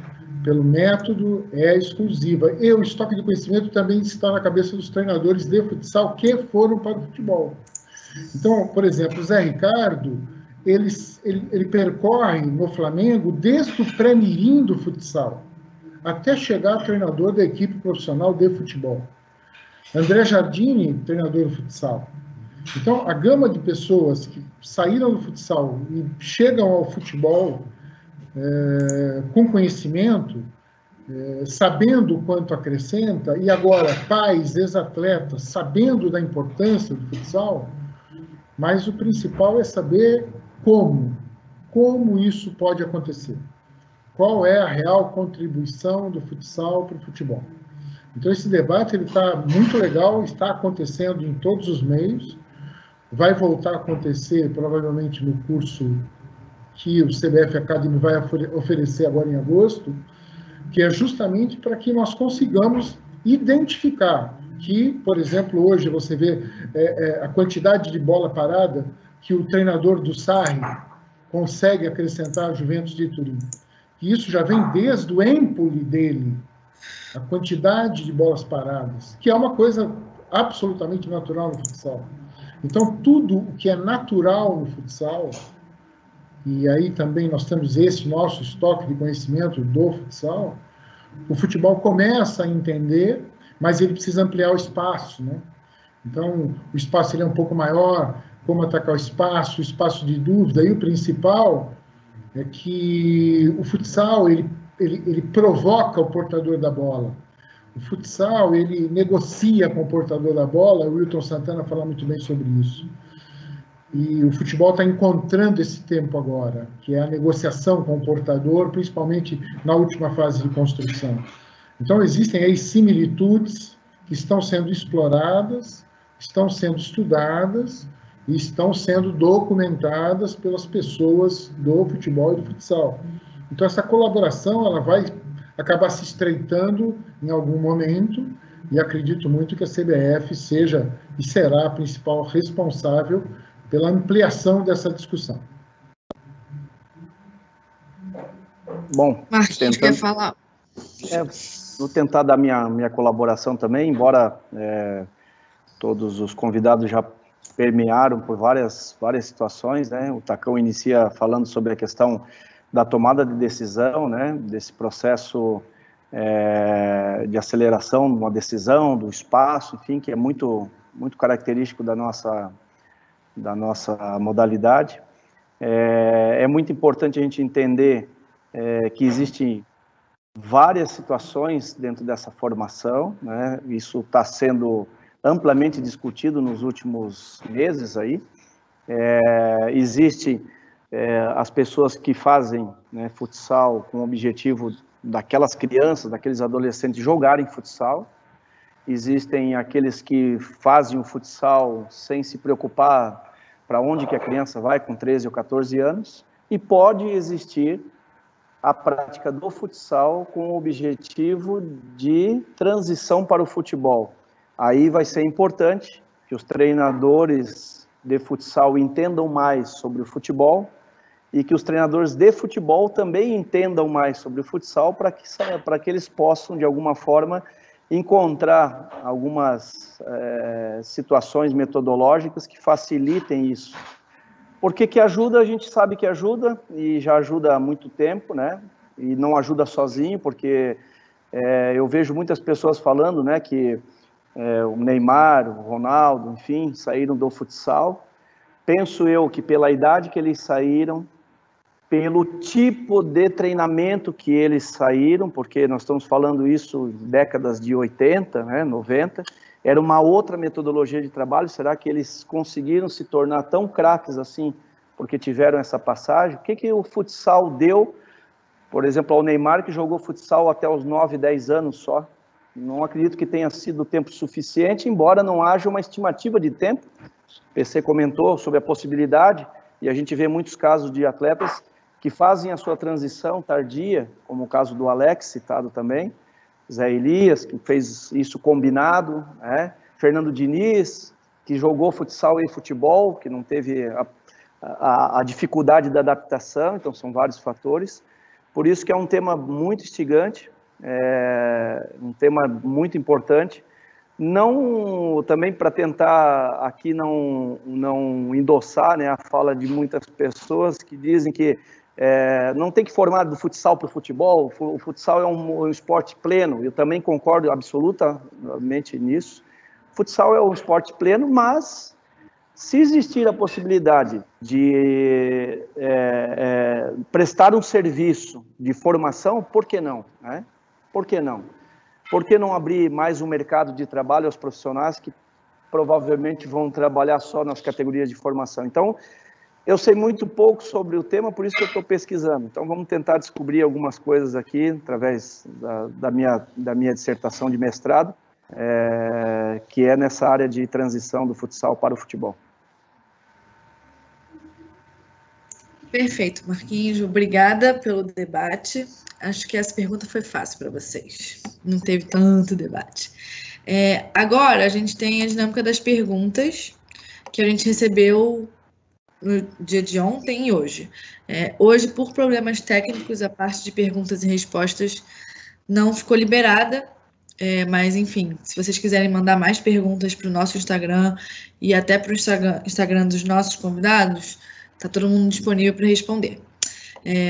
pelo método é exclusiva. E o estoque de conhecimento também está na cabeça dos treinadores de futsal que foram para o futebol. Então, por exemplo, o Zé Ricardo, ele percorre no Flamengo desde o pré-mirim do futsal até chegar a treinador da equipe profissional de futebol. André Jardini, treinador do futsal. Então, a gama de pessoas que saíram do futsal e chegam ao futebol com conhecimento, sabendo o quanto acrescenta, e agora pais, ex-atletas, sabendo da importância do futsal, mas o principal é saber como isso pode acontecer. Qual é a real contribuição do futsal para o futebol? Então, esse debate está muito legal, está acontecendo em todos os meios, vai voltar a acontecer provavelmente no curso que o CBF Academy vai oferecer agora em agosto, que é justamente para que nós consigamos identificar que, por exemplo, hoje você vê a quantidade de bola parada que o treinador do Sarri consegue acrescentar à Juventus de Turim. E isso já vem desde o Empoli dele, a quantidade de bolas paradas, que é uma coisa absolutamente natural no futsal. Então, tudo o que é natural no futsal, e aí também nós temos esse nosso estoque de conhecimento do futsal, o futebol começa a entender, mas ele precisa ampliar o espaço, né? Então, o espaço ele é um pouco maior, como atacar o espaço de dúvida, e o principal é que o futsal, ele provoca o portador da bola. O futsal, ele negocia com o portador da bola, o Wilton Santana fala muito bem sobre isso. E o futebol está encontrando esse tempo agora, que é a negociação com o portador, principalmente na última fase de construção. Então, existem aí similitudes que estão sendo exploradas, estão sendo estudadas e estão sendo documentadas pelas pessoas do futebol e do futsal. Então, essa colaboração ela vai acabar se estreitando em algum momento, e acredito muito que a CBF seja e será a principal responsável pela ampliação dessa discussão. Bom, Marquinhos, quer falar? Vou tentar dar minha colaboração também, embora todos os convidados já permearam por várias situações, né? O Tacão inicia falando sobre a questão da tomada de decisão, né? Desse processo de aceleração de uma decisão, do espaço, enfim, que é muito característico da nossa modalidade. É muito importante a gente entender que existem várias situações dentro dessa formação, né? Isso está sendo amplamente discutido nos últimos meses aí. Existem as pessoas que fazem, né, futsal com o objetivo daquelas crianças, daqueles adolescentes jogarem futsal. Existem aqueles que fazem o futsal sem se preocupar para onde que a criança vai com 13 ou 14 anos. E pode existir a prática do futsal com o objetivo de transição para o futebol. Aí vai ser importante que os treinadores de futsal entendam mais sobre o futebol e que os treinadores de futebol também entendam mais sobre o futsal para que eles possam, de alguma forma, encontrar algumas situações metodológicas que facilitem isso. Por que ajuda? A gente sabe que ajuda e já ajuda há muito tempo, né? E não ajuda sozinho, porque eu vejo muitas pessoas falando, né, que o Neymar, o Ronaldo, enfim, saíram do futsal. Penso eu que pela idade que eles saíram, pelo tipo de treinamento que eles saíram, porque nós estamos falando isso décadas de 80, né, 90, era uma outra metodologia de trabalho. Será que eles conseguiram se tornar tão craques assim porque tiveram essa passagem? O que o futsal deu Por exemplo, o Neymar, que jogou futsal até os 9, 10 anos só. Não acredito que tenha sido tempo suficiente, embora não haja uma estimativa de tempo. O PC comentou sobre a possibilidade, e a gente vê muitos casos de atletas que fazem a sua transição tardia, como o caso do Alex, citado também, Zé Elias, que fez isso combinado, né? Fernando Diniz, que jogou futsal e futebol, que não teve a dificuldade da adaptação, então são vários fatores. Por isso que é um tema muito instigante, um tema muito importante. Não, também para tentar aqui não endossar, né, a fala de muitas pessoas que dizem que não tem que formar do futsal para o futebol, o futsal é um esporte pleno, eu também concordo absolutamente nisso. O futsal é um esporte pleno, mas se existir a possibilidade de prestar um serviço de formação, por que não? Né? Por que não? Por que não abrir mais um mercado de trabalho aos profissionais que provavelmente vão trabalhar só nas categorias de formação? Então, eu sei muito pouco sobre o tema, por isso que eu estou pesquisando. Então, vamos tentar descobrir algumas coisas aqui, através da minha dissertação de mestrado, que é nessa área de transição do futsal para o futebol. Perfeito, Marquinhos. Obrigada pelo debate. Acho que essa pergunta foi fácil para vocês. Não teve tanto debate. Agora, a gente tem a dinâmica das perguntas que a gente recebeu no dia de ontem e hoje. Hoje, por problemas técnicos, a parte de perguntas e respostas não ficou liberada, mas, enfim, se vocês quiserem mandar mais perguntas para o nosso Instagram e até para o Instagram dos nossos convidados, está todo mundo disponível para responder.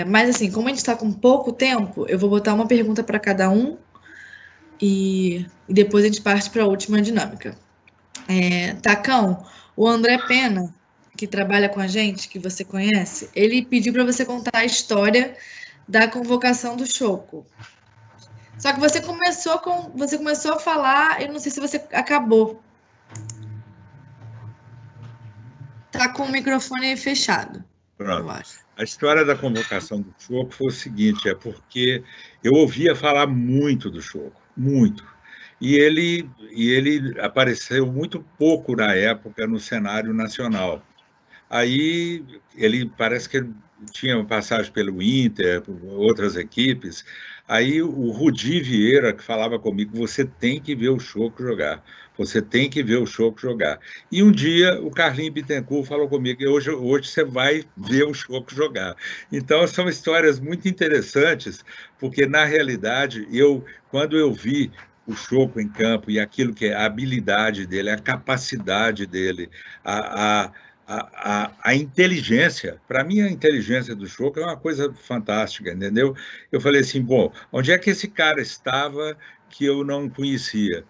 Mas, assim, como a gente está com pouco tempo, eu vou botar uma pergunta para cada um e depois a gente parte para a última dinâmica. Tacão, o André Pena, que trabalha com a gente, que você conhece, ele pediu para você contar a história da convocação do Choco. Só que você começou a falar, eu não sei se você acabou. Tá com o microfone fechado. Pronto. A história da convocação do Choco foi o seguinte, porque eu ouvia falar muito do Choco, muito. E ele apareceu muito pouco na época no cenário nacional. Aí ele parece que tinha passagem pelo Inter, por outras equipes. Aí o Rudi Vieira, que falava comigo, você tem que ver o Choco jogar. Você tem que ver o Choco jogar. E um dia o Carlinhos Bittencourt falou comigo, hoje você vai ver o Choco jogar. Então são histórias muito interessantes, porque na realidade, quando eu vi o Choco em campo e aquilo que é a habilidade dele, a capacidade dele, a inteligência, para mim a inteligência do Choco é uma coisa fantástica, entendeu? Eu falei assim, bom, onde é que esse cara estava que eu não conhecia?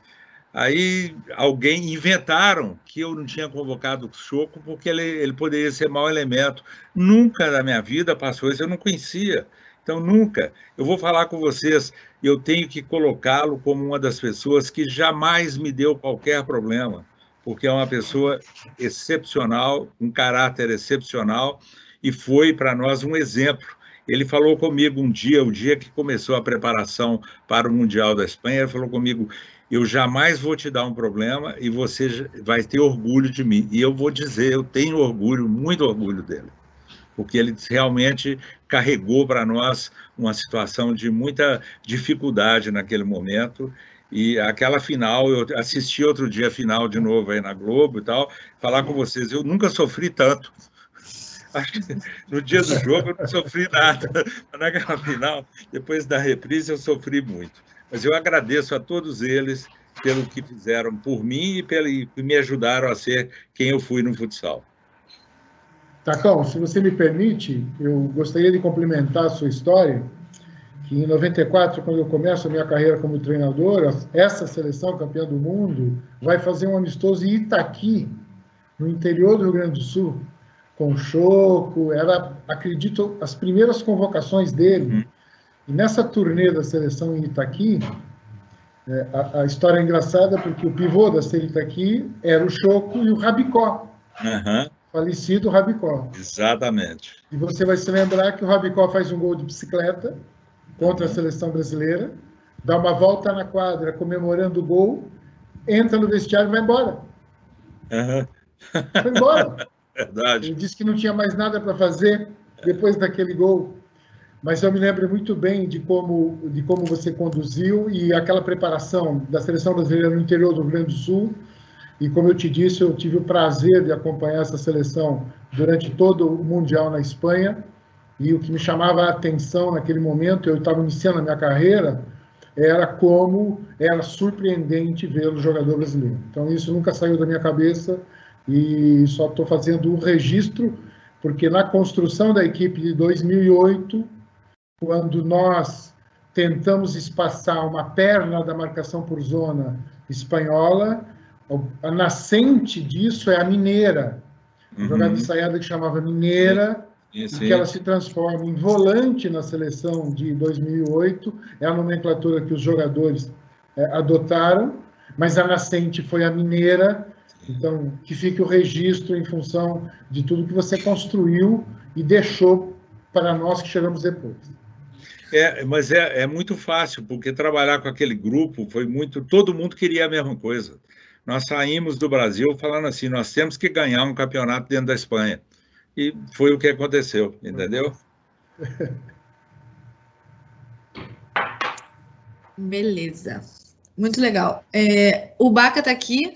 Aí inventaram que eu não tinha convocado o Choco porque ele poderia ser mau elemento. Nunca na minha vida passou isso, eu não conhecia. Então, nunca. Eu vou falar com vocês, eu tenho que colocá-lo como uma das pessoas que jamais me deu qualquer problema, porque é uma pessoa excepcional, um caráter excepcional, e foi para nós um exemplo. Ele falou comigo um dia, o dia que começou a preparação para o Mundial da Espanha, ele falou comigo, eu jamais vou te dar um problema e você vai ter orgulho de mim. E eu vou dizer, eu tenho orgulho, muito orgulho dele, porque ele realmente carregou para nós uma situação de muita dificuldade naquele momento. E aquela final, eu assisti outro dia a final de novo aí na Globo e tal, falar com vocês, eu nunca sofri tanto. Acho que no dia do jogo eu não sofri nada, mas naquela final, depois da reprise, eu sofri muito. Mas eu agradeço a todos eles pelo que fizeram por mim e que me ajudaram a ser quem eu fui no futsal. Tacão, se você me permite, eu gostaria de complementar a sua história, que em 94, quando eu começo a minha carreira como treinador, essa seleção campeã do mundo vai fazer um amistoso em Itaqui, no interior do Rio Grande do Sul, com o Choco, era, acredito, as primeiras convocações dele. E nessa turnê da seleção em Itaqui, a história é engraçada porque o pivô da seleção Itaqui era o Choco e o Rabicó. Falecido Rabicó. Exatamente. E você vai se lembrar que o Rabicó faz um gol de bicicleta contra a seleção brasileira, dá uma volta na quadra comemorando o gol, entra no vestiário e vai embora. Foi embora. Verdade. Ele disse que não tinha mais nada para fazer depois daquele gol. Mas eu me lembro muito bem de como você conduziu e aquela preparação da seleção brasileira no interior do Rio Grande do Sul. E como eu te disse, eu tive o prazer de acompanhar essa seleção durante todo o Mundial na Espanha. E o que me chamava a atenção naquele momento, eu estava iniciando a minha carreira, era como era surpreendente ver o jogador brasileiro. Então isso nunca saiu da minha cabeça e só estou fazendo um registro, porque na construção da equipe de 2008, quando nós tentamos espaçar uma perna da marcação por zona espanhola, a nascente disso é a Mineira, uma jogada ensaiada que chamava Mineira, e que ela se transforma em volante na seleção de 2008, é a nomenclatura que os jogadores adotaram, mas a nascente foi a Mineira, então que fique o registro em função de tudo que você construiu e deixou para nós que chegamos depois. Mas é muito fácil, porque trabalhar com aquele grupo foi muito... Todo mundo queria a mesma coisa. Nós saímos do Brasil falando assim, nós temos que ganhar um campeonato dentro da Espanha. E foi o que aconteceu, entendeu? Beleza. Muito legal. O Baca está aqui,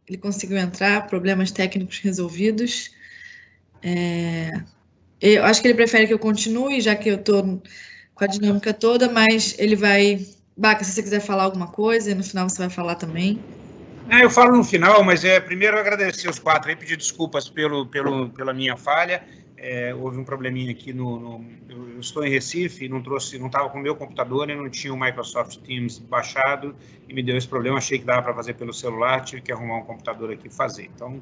ele conseguiu entrar, problemas técnicos resolvidos. Eu acho que ele prefere que eu continue, já que eu estou com a dinâmica toda, mas ele vai... Baca, se você quiser falar alguma coisa, e no final você vai falar também. Eu falo no final, mas primeiro agradecer os 4 aí, pedir desculpas pela minha falha. Houve um probleminha aqui eu estou em Recife, não estava com o meu computador e não tinha o Microsoft Teams baixado e me deu esse problema. Achei que dava para fazer pelo celular, tive que arrumar um computador aqui e fazer. Então,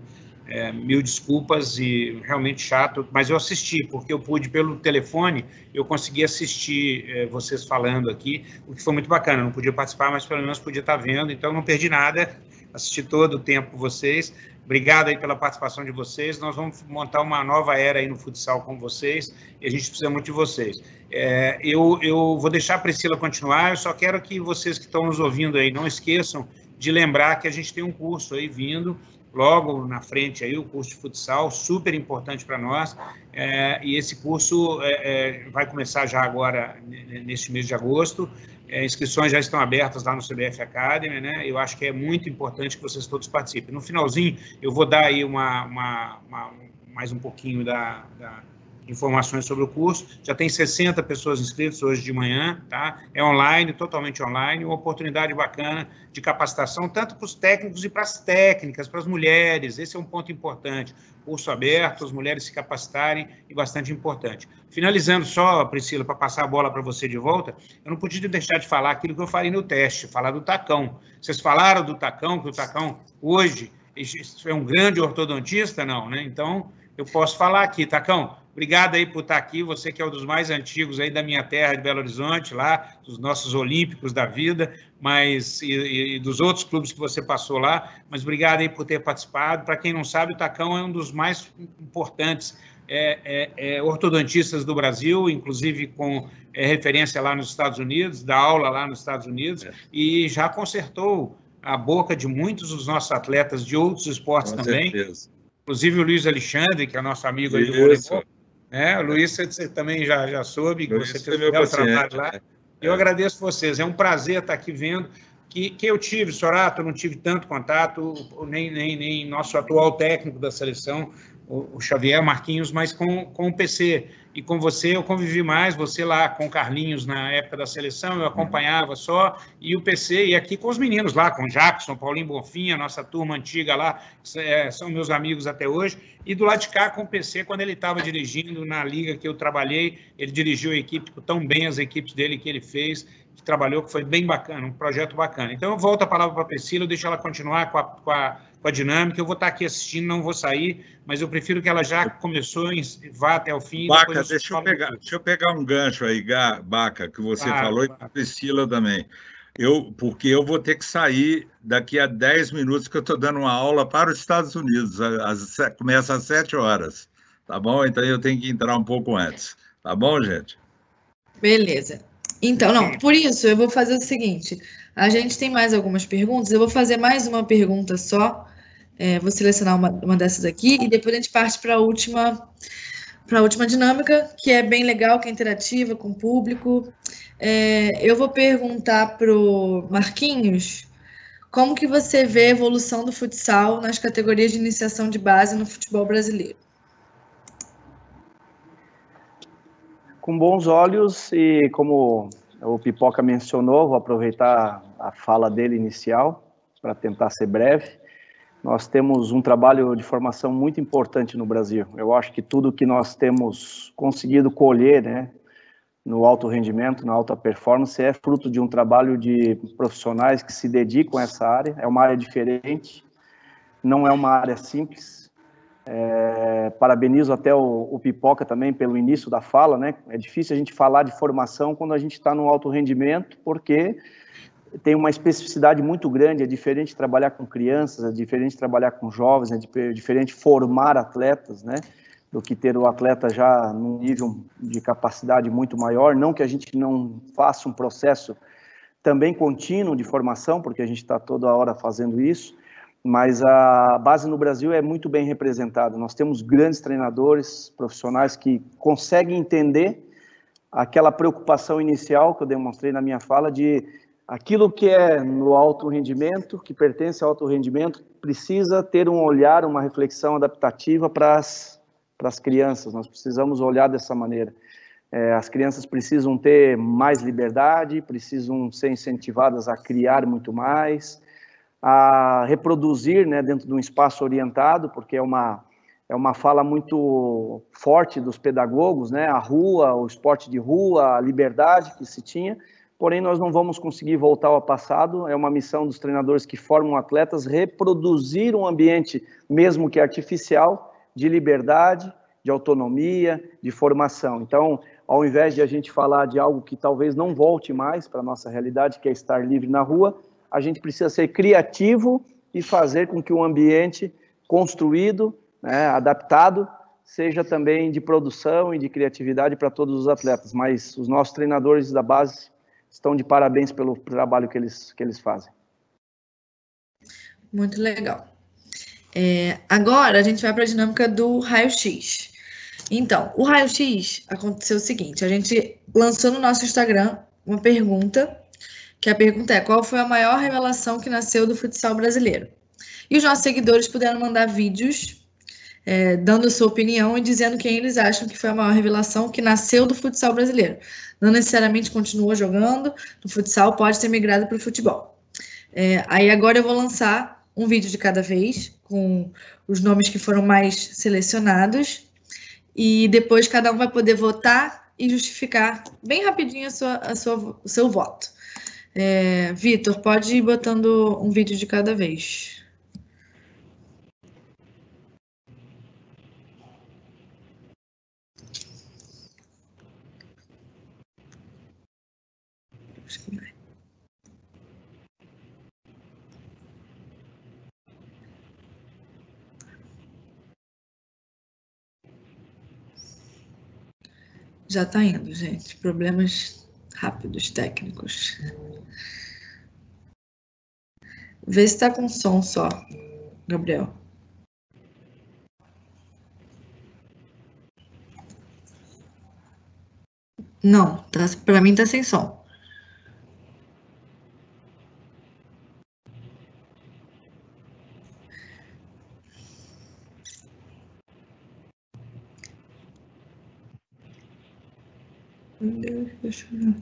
mil desculpas e realmente chato, mas eu assisti, porque eu pude pelo telefone, eu consegui assistir vocês falando aqui, o que foi muito bacana. Eu não podia participar, mas pelo menos podia estar vendo, então não perdi nada. Assisti todo o tempo com vocês. Obrigado aí pela participação de vocês. Nós vamos montar uma nova era aí no futsal com vocês e a gente precisa muito de vocês. Eu vou deixar a Priscila continuar, eu só quero que vocês que estão nos ouvindo aí não esqueçam de lembrar que a gente tem um curso aí vindo logo na frente aí, o curso de futsal, super importante para nós, e esse curso vai começar já agora, neste mês de agosto. Inscrições já estão abertas lá no CBF Academy, né? Eu acho que é muito importante que vocês todos participem. No finalzinho, eu vou dar aí mais um pouquinho informações sobre o curso. Já tem 60 pessoas inscritas hoje de manhã, tá? É online, totalmente online, uma oportunidade bacana de capacitação, tanto para os técnicos e para as técnicas, para as mulheres. Esse é um ponto importante. Curso aberto, as mulheres se capacitarem, e bastante importante. Finalizando só, Priscila, para passar a bola para você de volta, eu não podia deixar de falar aquilo que eu falei no teste, falar do Tacão. Vocês falaram do Tacão, que o Tacão hoje é um grande ortodontista, não, né? Então, eu posso falar aqui, Tacão. Obrigado aí por estar aqui, você que é um dos mais antigos aí da minha terra de Belo Horizonte, lá, dos nossos olímpicos da vida, mas e dos outros clubes que você passou lá, mas obrigado aí por ter participado. Para quem não sabe, o Tacão é um dos mais importantes ortodontistas do Brasil, inclusive com referência lá nos Estados Unidos, dá aula lá nos Estados Unidos, e já consertou a boca de muitos dos nossos atletas de outros esportes com também, certeza. Inclusive o Luiz Alexandre, que é nosso amigo aí do voleibol. O Luiz, você também já soube, que você fez um belo trabalho lá. Eu agradeço vocês, é um prazer estar aqui vendo, que eu tive, Sorato, não tive tanto contato, nem nosso atual técnico da seleção, o Xavier Marquinhos, mas com o PC. E com você eu convivi mais, você lá com o Carlinhos na época da seleção, eu acompanhava só, e o PC, e aqui com os meninos lá, com o Jackson, Paulinho Bonfim, a nossa turma antiga lá, são meus amigos até hoje, e do lado de cá com o PC, quando ele estava dirigindo na liga que eu trabalhei, ele dirigiu a equipe tão bem, as equipes dele que ele fez, que trabalhou, que foi bem bacana, um projeto bacana. Então eu volto a palavra para a Priscila, eu deixo ela continuar com a dinâmica, eu vou estar aqui assistindo, não vou sair, mas eu prefiro que ela já começou e vá até o fim. Baca, deixa eu pegar um gancho aí, Baca, que você falou, e a Priscila também. Porque eu vou ter que sair daqui a 10 minutos, que eu estou dando uma aula para os Estados Unidos, começa às 7 horas, tá bom? Então eu tenho que entrar um pouco antes, tá bom, gente? Beleza. Então, não, por isso eu vou fazer o seguinte: a gente tem mais algumas perguntas, eu vou fazer mais uma pergunta só, vou selecionar uma dessas aqui e depois a gente parte para a última dinâmica, que é bem legal, que é interativa com o público. Eu vou perguntar pro Marquinhos como que você vê a evolução do futsal nas categorias de iniciação de base no futebol brasileiro. Com bons olhos, e como o Pipoca mencionou, vou aproveitar a fala dele inicial para tentar ser breve. Nós temos um trabalho de formação muito importante no Brasil. Eu acho que tudo que nós temos conseguido colher, né, no alto rendimento, na alta performance, é fruto de um trabalho de profissionais que se dedicam a essa área. É uma área diferente, não é uma área simples. Parabenizo até o Pipoca também pelo início da fala, né? É difícil a gente falar de formação quando a gente está no alto rendimento, porque tem uma especificidade muito grande, é diferente trabalhar com crianças, é diferente trabalhar com jovens, é diferente formar atletas, né? Do que ter o atleta já num nível de capacidade muito maior. Não que a gente não faça um processo também contínuo de formação, porque a gente está toda hora fazendo isso, mas a base no Brasil é muito bem representada. Nós temos grandes treinadores profissionais que conseguem entender aquela preocupação inicial que eu demonstrei na minha fala de aquilo que é no alto rendimento, que pertence ao alto rendimento, precisa ter um olhar, uma reflexão adaptativa para as crianças. Nós precisamos olhar dessa maneira. As crianças precisam ter mais liberdade, precisam ser incentivadas a criar muito mais, a reproduzir, né, dentro de um espaço orientado, porque é uma fala muito forte dos pedagogos, né, a rua, o esporte de rua, a liberdade que se tinha, porém nós não vamos conseguir voltar ao passado. É uma missão dos treinadores que formam atletas reproduzir um ambiente, mesmo que artificial, de liberdade, de autonomia, de formação. Então, ao invés de a gente falar de algo que talvez não volte mais para a nossa realidade, que é estar livre na rua, a gente precisa ser criativo e fazer com que o ambiente construído, né, adaptado, seja também de produção e de criatividade para todos os atletas. Mas os nossos treinadores da base estão de parabéns pelo trabalho que eles fazem. Muito legal. Agora a gente vai para a dinâmica do raio-x. Então, o raio-x aconteceu o seguinte: a gente lançou no nosso Instagram uma pergunta, que a pergunta é: qual foi a maior revelação que nasceu do futsal brasileiro? E os nossos seguidores puderam mandar vídeos dando sua opinião e dizendo quem eles acham que foi a maior revelação que nasceu do futsal brasileiro. Não necessariamente continuou jogando no futsal, pode ter migrado para o futebol. Aí agora eu vou lançar um vídeo de cada vez, com os nomes que foram mais selecionados, e depois cada um vai poder votar e justificar bem rapidinho o seu voto. Vitor, pode ir botando um vídeo de cada vez. Já tá indo, gente. Problemas rápidos, técnicos. Vê se tá com som só, Gabriel. Não, pra mim tá sem som. Meu Deus, deixa eu ver.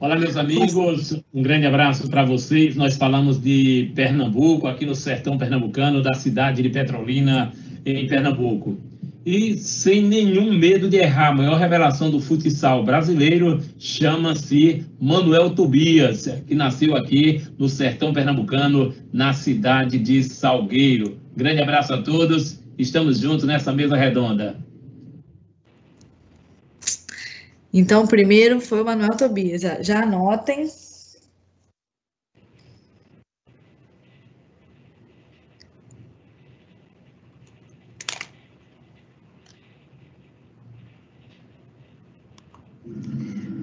Olá, meus amigos, um grande abraço para vocês. Nós falamos de Pernambuco, aqui no sertão pernambucano, da cidade de Petrolina, em Pernambuco. E sem nenhum medo de errar, a maior revelação do futsal brasileiro chama-se Manuel Tobias, que nasceu aqui no sertão pernambucano, na cidade de Salgueiro. Grande abraço a todos, estamos juntos nessa mesa redonda. Então, o primeiro foi o Manuel Tobias. Já anotem.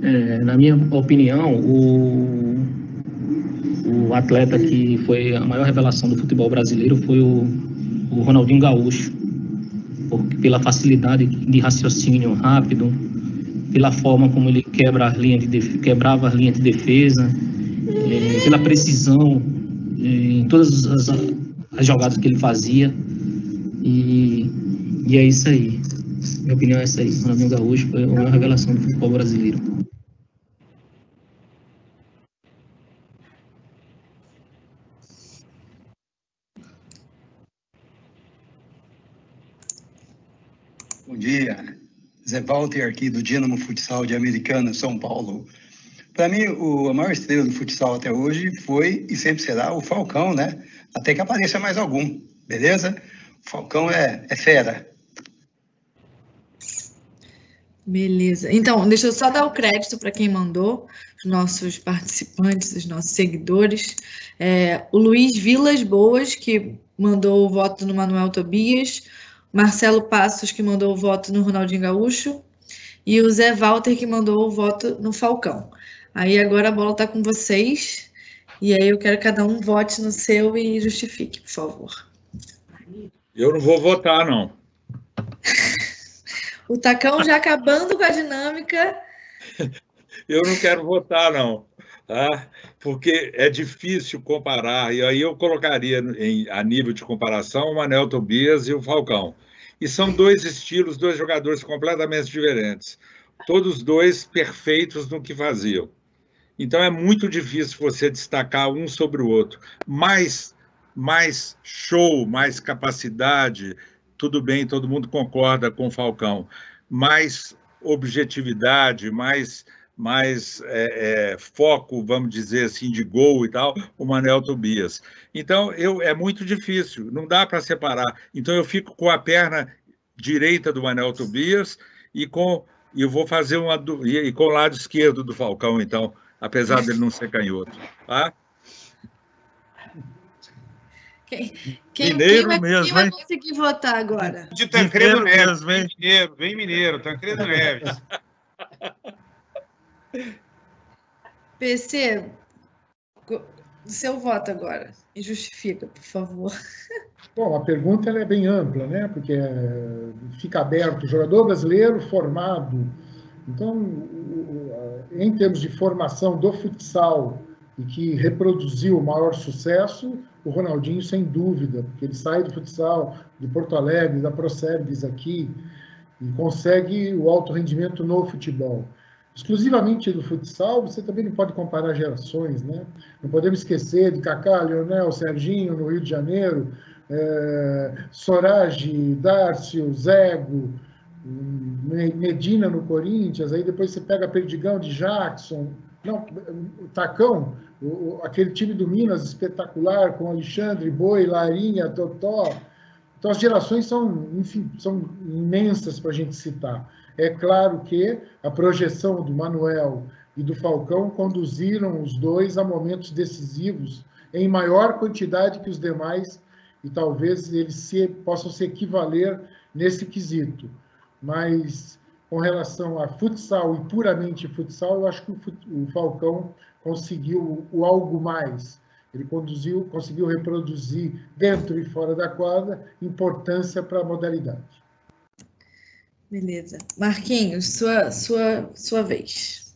Na minha opinião, o atleta que foi a maior revelação do futebol brasileiro foi o Ronaldinho Gaúcho, pela facilidade de raciocínio rápido, pela forma como ele quebrava as linhas de defesa, pela precisão em todas as jogadas que ele fazia. E é isso aí. Minha opinião é essa aí. Ronaldinho Gaúcho foi a maior revelação do futebol brasileiro. Bom dia, Zé Walter aqui do Dínamo Futsal de Americana, São Paulo. Para mim, a maior estrela do futsal até hoje foi e sempre será o Falcão, né? Até que apareça mais algum, beleza? O Falcão é fera. Beleza. Então, deixa eu só dar o crédito para quem mandou, os nossos participantes, os nossos seguidores. O Luiz Vilas Boas, que mandou o voto no Manuel Tobias, Marcelo Passos, que mandou o voto no Ronaldinho Gaúcho, e o Zé Walter, que mandou o voto no Falcão. Aí agora a bola está com vocês, e aí eu quero que cada um vote no seu e justifique, por favor. Eu não vou votar, não. O Tacão já acabando com a dinâmica. Eu não quero votar, não. Tá? Porque é difícil comparar, e aí eu colocaria a nível de comparação o Manuel Tobias e o Falcão. E são dois estilos, dois jogadores completamente diferentes. Todos dois perfeitos no que faziam. Então é muito difícil você destacar um sobre o outro. Mais show, mais capacidade, tudo bem, todo mundo concorda com o Falcão. Mais objetividade, mais foco, vamos dizer assim, de gol e tal, o Manuel Tobias. Então, é muito difícil, não dá para separar. Então, eu fico com a perna direita do Manuel Tobias e eu vou fazer e com o lado esquerdo do Falcão, então, apesar dele não ser canhoto. Tá? Quem vai conseguir votar agora? De Tancredo Neves, vem mineiro, Tancredo Neves. PC, seu voto agora, e justifica, por favor. Bom, a pergunta ela é bem ampla, né? Porque fica aberto, jogador brasileiro formado. Então, em termos de formação do futsal e que reproduziu o maior sucesso, o Ronaldinho, sem dúvida, porque ele sai do futsal de Porto Alegre, da ProService aqui, e consegue o alto rendimento no futebol. Exclusivamente do futsal, você também não pode comparar gerações, né? Não podemos esquecer de Kaká, Leonel, Serginho no Rio de Janeiro, Sorage, Dárcio, Zego, Medina no Corinthians, aí depois você pega Perdigão de Jackson, não, Tacão, aquele time do Minas espetacular, com Alexandre, Boi, Larinha, Totó. Então, as gerações são imensas para a gente citar. É claro que a projeção do Manuel e do Falcão conduziram os dois a momentos decisivos em maior quantidade que os demais, e talvez eles possam se equivaler nesse quesito. Mas, com relação a futsal e puramente futsal, eu acho que o Falcão conseguiu o algo mais. Ele conseguiu reproduzir, dentro e fora da quadra, importância para a modalidade. Beleza. Marquinhos, sua vez.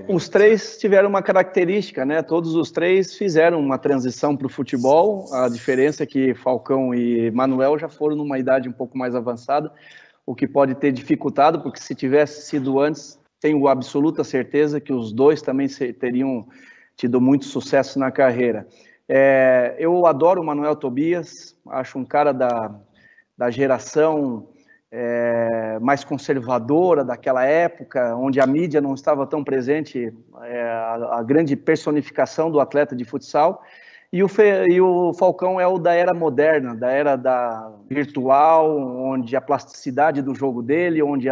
Os três tiveram uma característica, né? Todos os três fizeram uma transição para o futebol. A diferença é que Falcão e Manuel já foram numa idade um pouco mais avançada, o que pode ter dificultado, porque se tivesse sido antes, tenho absoluta certeza que os dois também teriam tido muito sucesso na carreira. Eu adoro o Manuel Tobias, acho um cara da geração mais conservadora daquela época, onde a mídia não estava tão presente, a grande personificação do atleta de futsal, e o Falcão é o da era moderna, da era virtual, onde a plasticidade do jogo dele, onde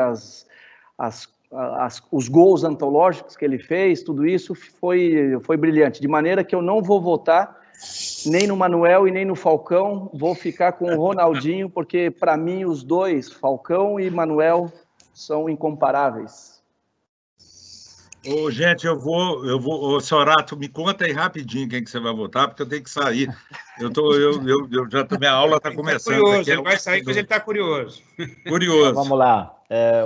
os gols antológicos que ele fez, tudo isso foi brilhante, de maneira que eu não vou votar nem no Manuel e nem no Falcão, vou ficar com o Ronaldinho, porque para mim os dois, Falcão e Manuel, são incomparáveis. Ô, gente, ô, Sorato, me conta aí rapidinho quem que você vai votar, porque eu tenho que sair. Minha aula está começando. Curioso, ele vai sair, mas ele está curioso. Então, vamos lá.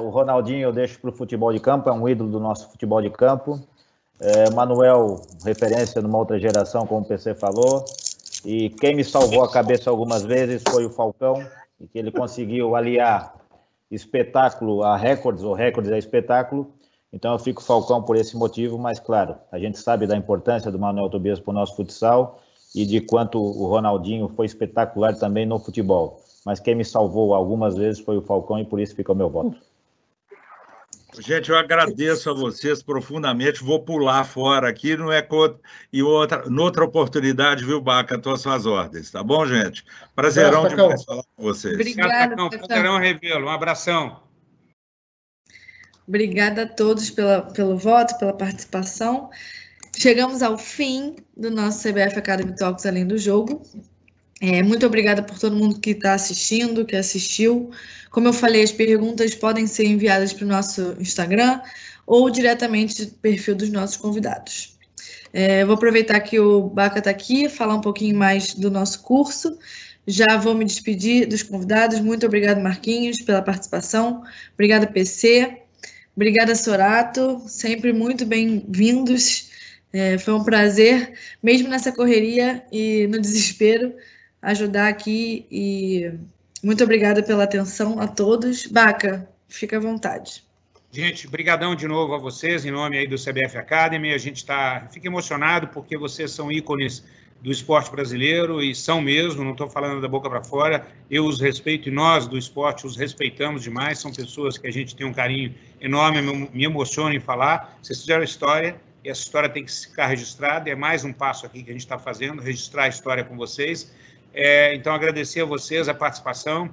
O Ronaldinho eu deixo para o futebol de campo, é um ídolo do nosso futebol de campo. Manuel, referência numa outra geração, como o PC falou. E quem me salvou a cabeça algumas vezes foi o Falcão, e que ele conseguiu aliar espetáculo a recordes, ou recordes a espetáculo. Então eu fico Falcão por esse motivo, mas claro, a gente sabe da importância do Manuel Tobias para o nosso futsal e de quanto o Ronaldinho foi espetacular também no futebol. Mas quem me salvou algumas vezes foi o Falcão e por isso fica o meu voto. Gente, eu agradeço a vocês profundamente, vou pular fora aqui, não é noutra oportunidade, viu, Baca, estou às suas ordens, tá bom, gente? Prazerão demais falar com vocês. Obrigada, Prazerão revê-lo, um abração. Obrigada a todos pelo voto, pela participação. Chegamos ao fim do nosso CBF Academy Talks Além do Jogo. Muito obrigada por todo mundo que está assistindo, que assistiu. Como eu falei, as perguntas podem ser enviadas para o nosso Instagram ou diretamente do perfil dos nossos convidados. Vou aproveitar que o Baca está aqui, falar um pouquinho mais do nosso curso. Já vou me despedir dos convidados. Muito obrigada, Marquinhos, pela participação. Obrigada, PC. Obrigada, Sorato. Sempre muito bem-vindos. Foi um prazer, mesmo nessa correria e no desespero, ajudar aqui. E muito obrigada pela atenção a todos. Baca, fica à vontade. Gente, brigadão de novo a vocês, em nome aí do CBF Academy. A gente fica emocionado porque vocês são ícones do esporte brasileiro, e são mesmo, não estou falando da boca para fora, eu os respeito e nós do esporte os respeitamos demais, são pessoas que a gente tem um carinho enorme, me emociona em falar. Vocês fizeram história, e essa história tem que ficar registrada, e é mais um passo aqui que a gente está fazendo, registrar a história com vocês. Então, agradecer a vocês a participação.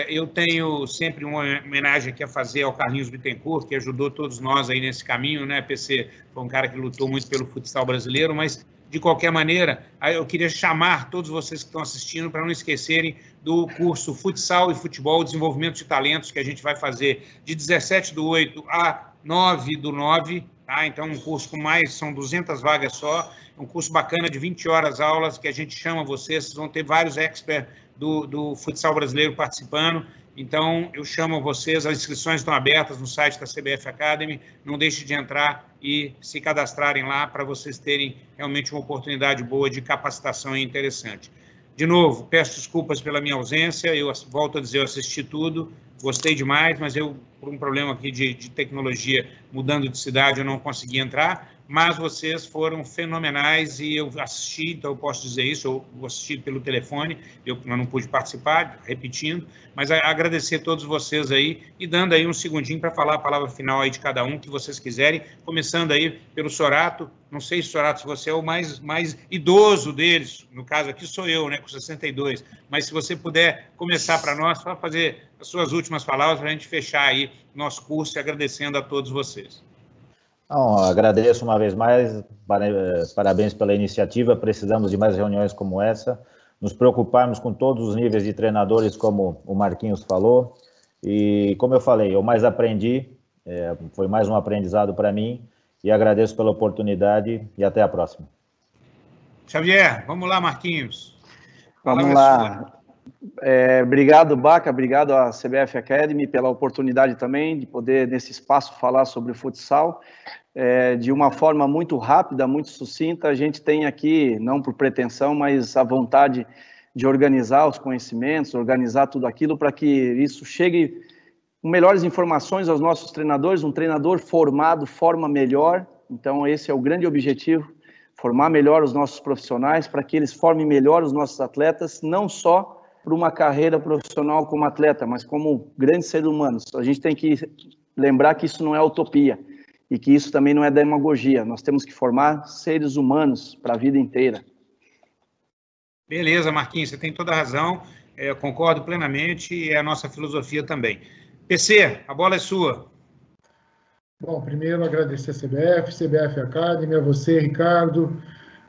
Eu tenho sempre uma homenagem aqui a fazer ao Carlinhos Bittencourt, que ajudou todos nós aí nesse caminho, né, PC? Foi um cara que lutou muito pelo futsal brasileiro, mas, de qualquer maneira, eu queria chamar todos vocês que estão assistindo para não esquecerem do curso Futsal e Futebol, Desenvolvimento de Talentos, que a gente vai fazer de 17/8 a 9/9, tá? Então, um curso com são 200 vagas só, um curso bacana de 20 horas aulas, que a gente chama vocês vão ter vários experts do futsal brasileiro participando. Então, eu chamo vocês, as inscrições estão abertas no site da CBF Academy, não deixe de entrar e se cadastrarem lá para vocês terem realmente uma oportunidade boa de capacitação interessante. De novo, peço desculpas pela minha ausência, eu volto a dizer, eu assisti tudo, gostei demais, mas por um problema aqui de tecnologia, mudando de cidade, eu não consegui entrar, mas vocês foram fenomenais e eu assisti, então eu posso dizer isso, eu assisti pelo telefone, eu não pude participar, repetindo, mas agradecer a todos vocês aí e dando aí um segundinho para falar a palavra final aí de cada um que vocês quiserem, começando aí pelo Sorato. Não sei, Sorato, se você é o mais idoso deles, no caso aqui sou eu, né, com 62, mas se você puder começar para nós, para fazer as suas últimas palavras para a gente fechar aí nosso curso e agradecendo a todos vocês. Então, agradeço uma vez mais, parabéns pela iniciativa, precisamos de mais reuniões como essa, nos preocuparmos com todos os níveis de treinadores, como o Marquinhos falou, e como eu falei, eu mais aprendi, foi mais um aprendizado para mim, e agradeço pela oportunidade, e até a próxima. Xavier, vamos lá, Marquinhos. Vamos lá. Obrigado, Baca, obrigado à CBF Academy pela oportunidade também de poder, nesse espaço, falar sobre o futsal de uma forma muito rápida, muito sucinta. A gente tem aqui, não por pretensão, mas a vontade de organizar os conhecimentos, organizar tudo aquilo para que isso chegue com melhores informações aos nossos treinadores. Um treinador formado forma melhor, então esse é o grande objetivo, formar melhor os nossos profissionais para que eles formem melhor os nossos atletas, não só para uma carreira profissional como atleta, mas como grandes seres humanos. A gente tem que lembrar que isso não é utopia e que isso também não é demagogia. Nós temos que formar seres humanos para a vida inteira. Beleza, Marquinhos, você tem toda a razão, concordo plenamente e é a nossa filosofia também. PC, a bola é sua. Bom, primeiro agradecer a CBF Academy, a você, Ricardo,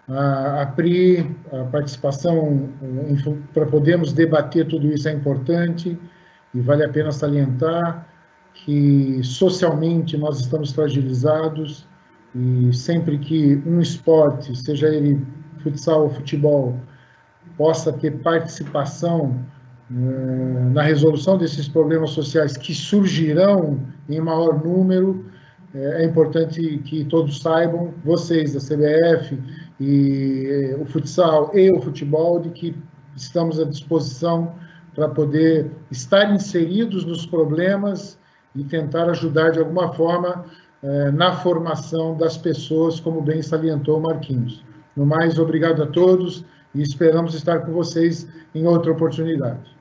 a Pri, a participação para podermos debater tudo isso é importante e vale a pena salientar que socialmente nós estamos fragilizados e sempre que um esporte, seja ele futsal ou futebol, possa ter participação na resolução desses problemas sociais que surgirão em maior número, é importante que todos saibam, vocês da CBF e o futsal e o futebol, de que estamos à disposição para poder estar inseridos nos problemas e tentar ajudar de alguma forma na formação das pessoas, como bem salientou o Marquinhos. No mais, obrigado a todos e esperamos estar com vocês em outra oportunidade.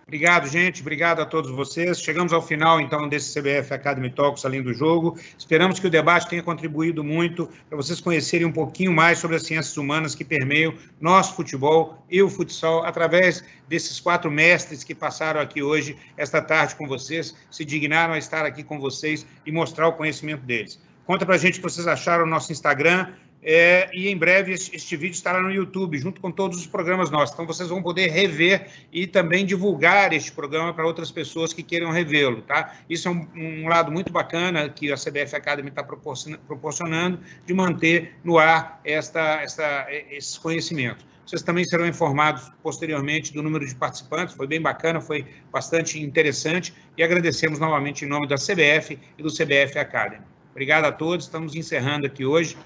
Obrigado, gente. Obrigado a todos vocês. Chegamos ao final, então, desse CBF Academy Talks Além do Jogo. Esperamos que o debate tenha contribuído muito para vocês conhecerem um pouquinho mais sobre as ciências humanas que permeiam nosso futebol e o futsal, através desses 4 mestres que passaram aqui hoje, esta tarde com vocês, se dignaram a estar aqui com vocês e mostrar o conhecimento deles. Conta para a gente o que vocês acharam no nosso Instagram, e em breve este vídeo estará no YouTube, junto com todos os programas nossos. Então, vocês vão poder rever e também divulgar este programa para outras pessoas que queiram revê-lo, tá? Isso é um lado muito bacana que a CBF Academy está proporcionando, de manter no ar esses conhecimentos. Vocês também serão informados posteriormente do número de participantes, foi bem bacana, foi bastante interessante, e agradecemos novamente em nome da CBF e do CBF Academy. Obrigado a todos, estamos encerrando aqui hoje.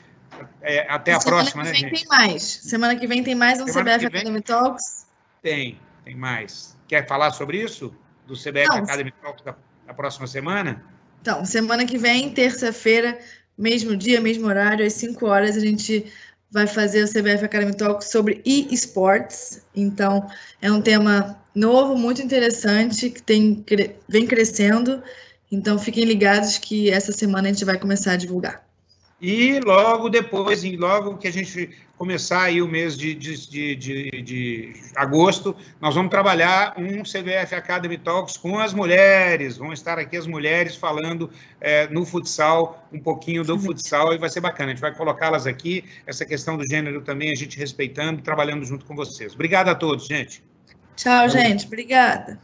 Até a próxima, né, gente? Semana que vem tem mais um CBF Academy Talks. Tem mais. Quer falar sobre isso? Do CBF Academy Talks da próxima semana? Então, semana que vem, terça-feira, mesmo dia, mesmo horário, às 5 horas, a gente vai fazer o CBF Academy Talks sobre e-sports. Então, é um tema novo, muito interessante, que vem crescendo. Então, fiquem ligados que essa semana a gente vai começar a divulgar. E logo depois, logo que a gente começar aí o mês de agosto, nós vamos trabalhar um CBF Academy Talks com as mulheres. Vão estar aqui as mulheres falando no futsal, um pouquinho do futsal, e vai ser bacana. A gente vai colocá-las aqui, essa questão do gênero também, a gente respeitando, trabalhando junto com vocês. Obrigado a todos, gente. Tchau, gente. Obrigada.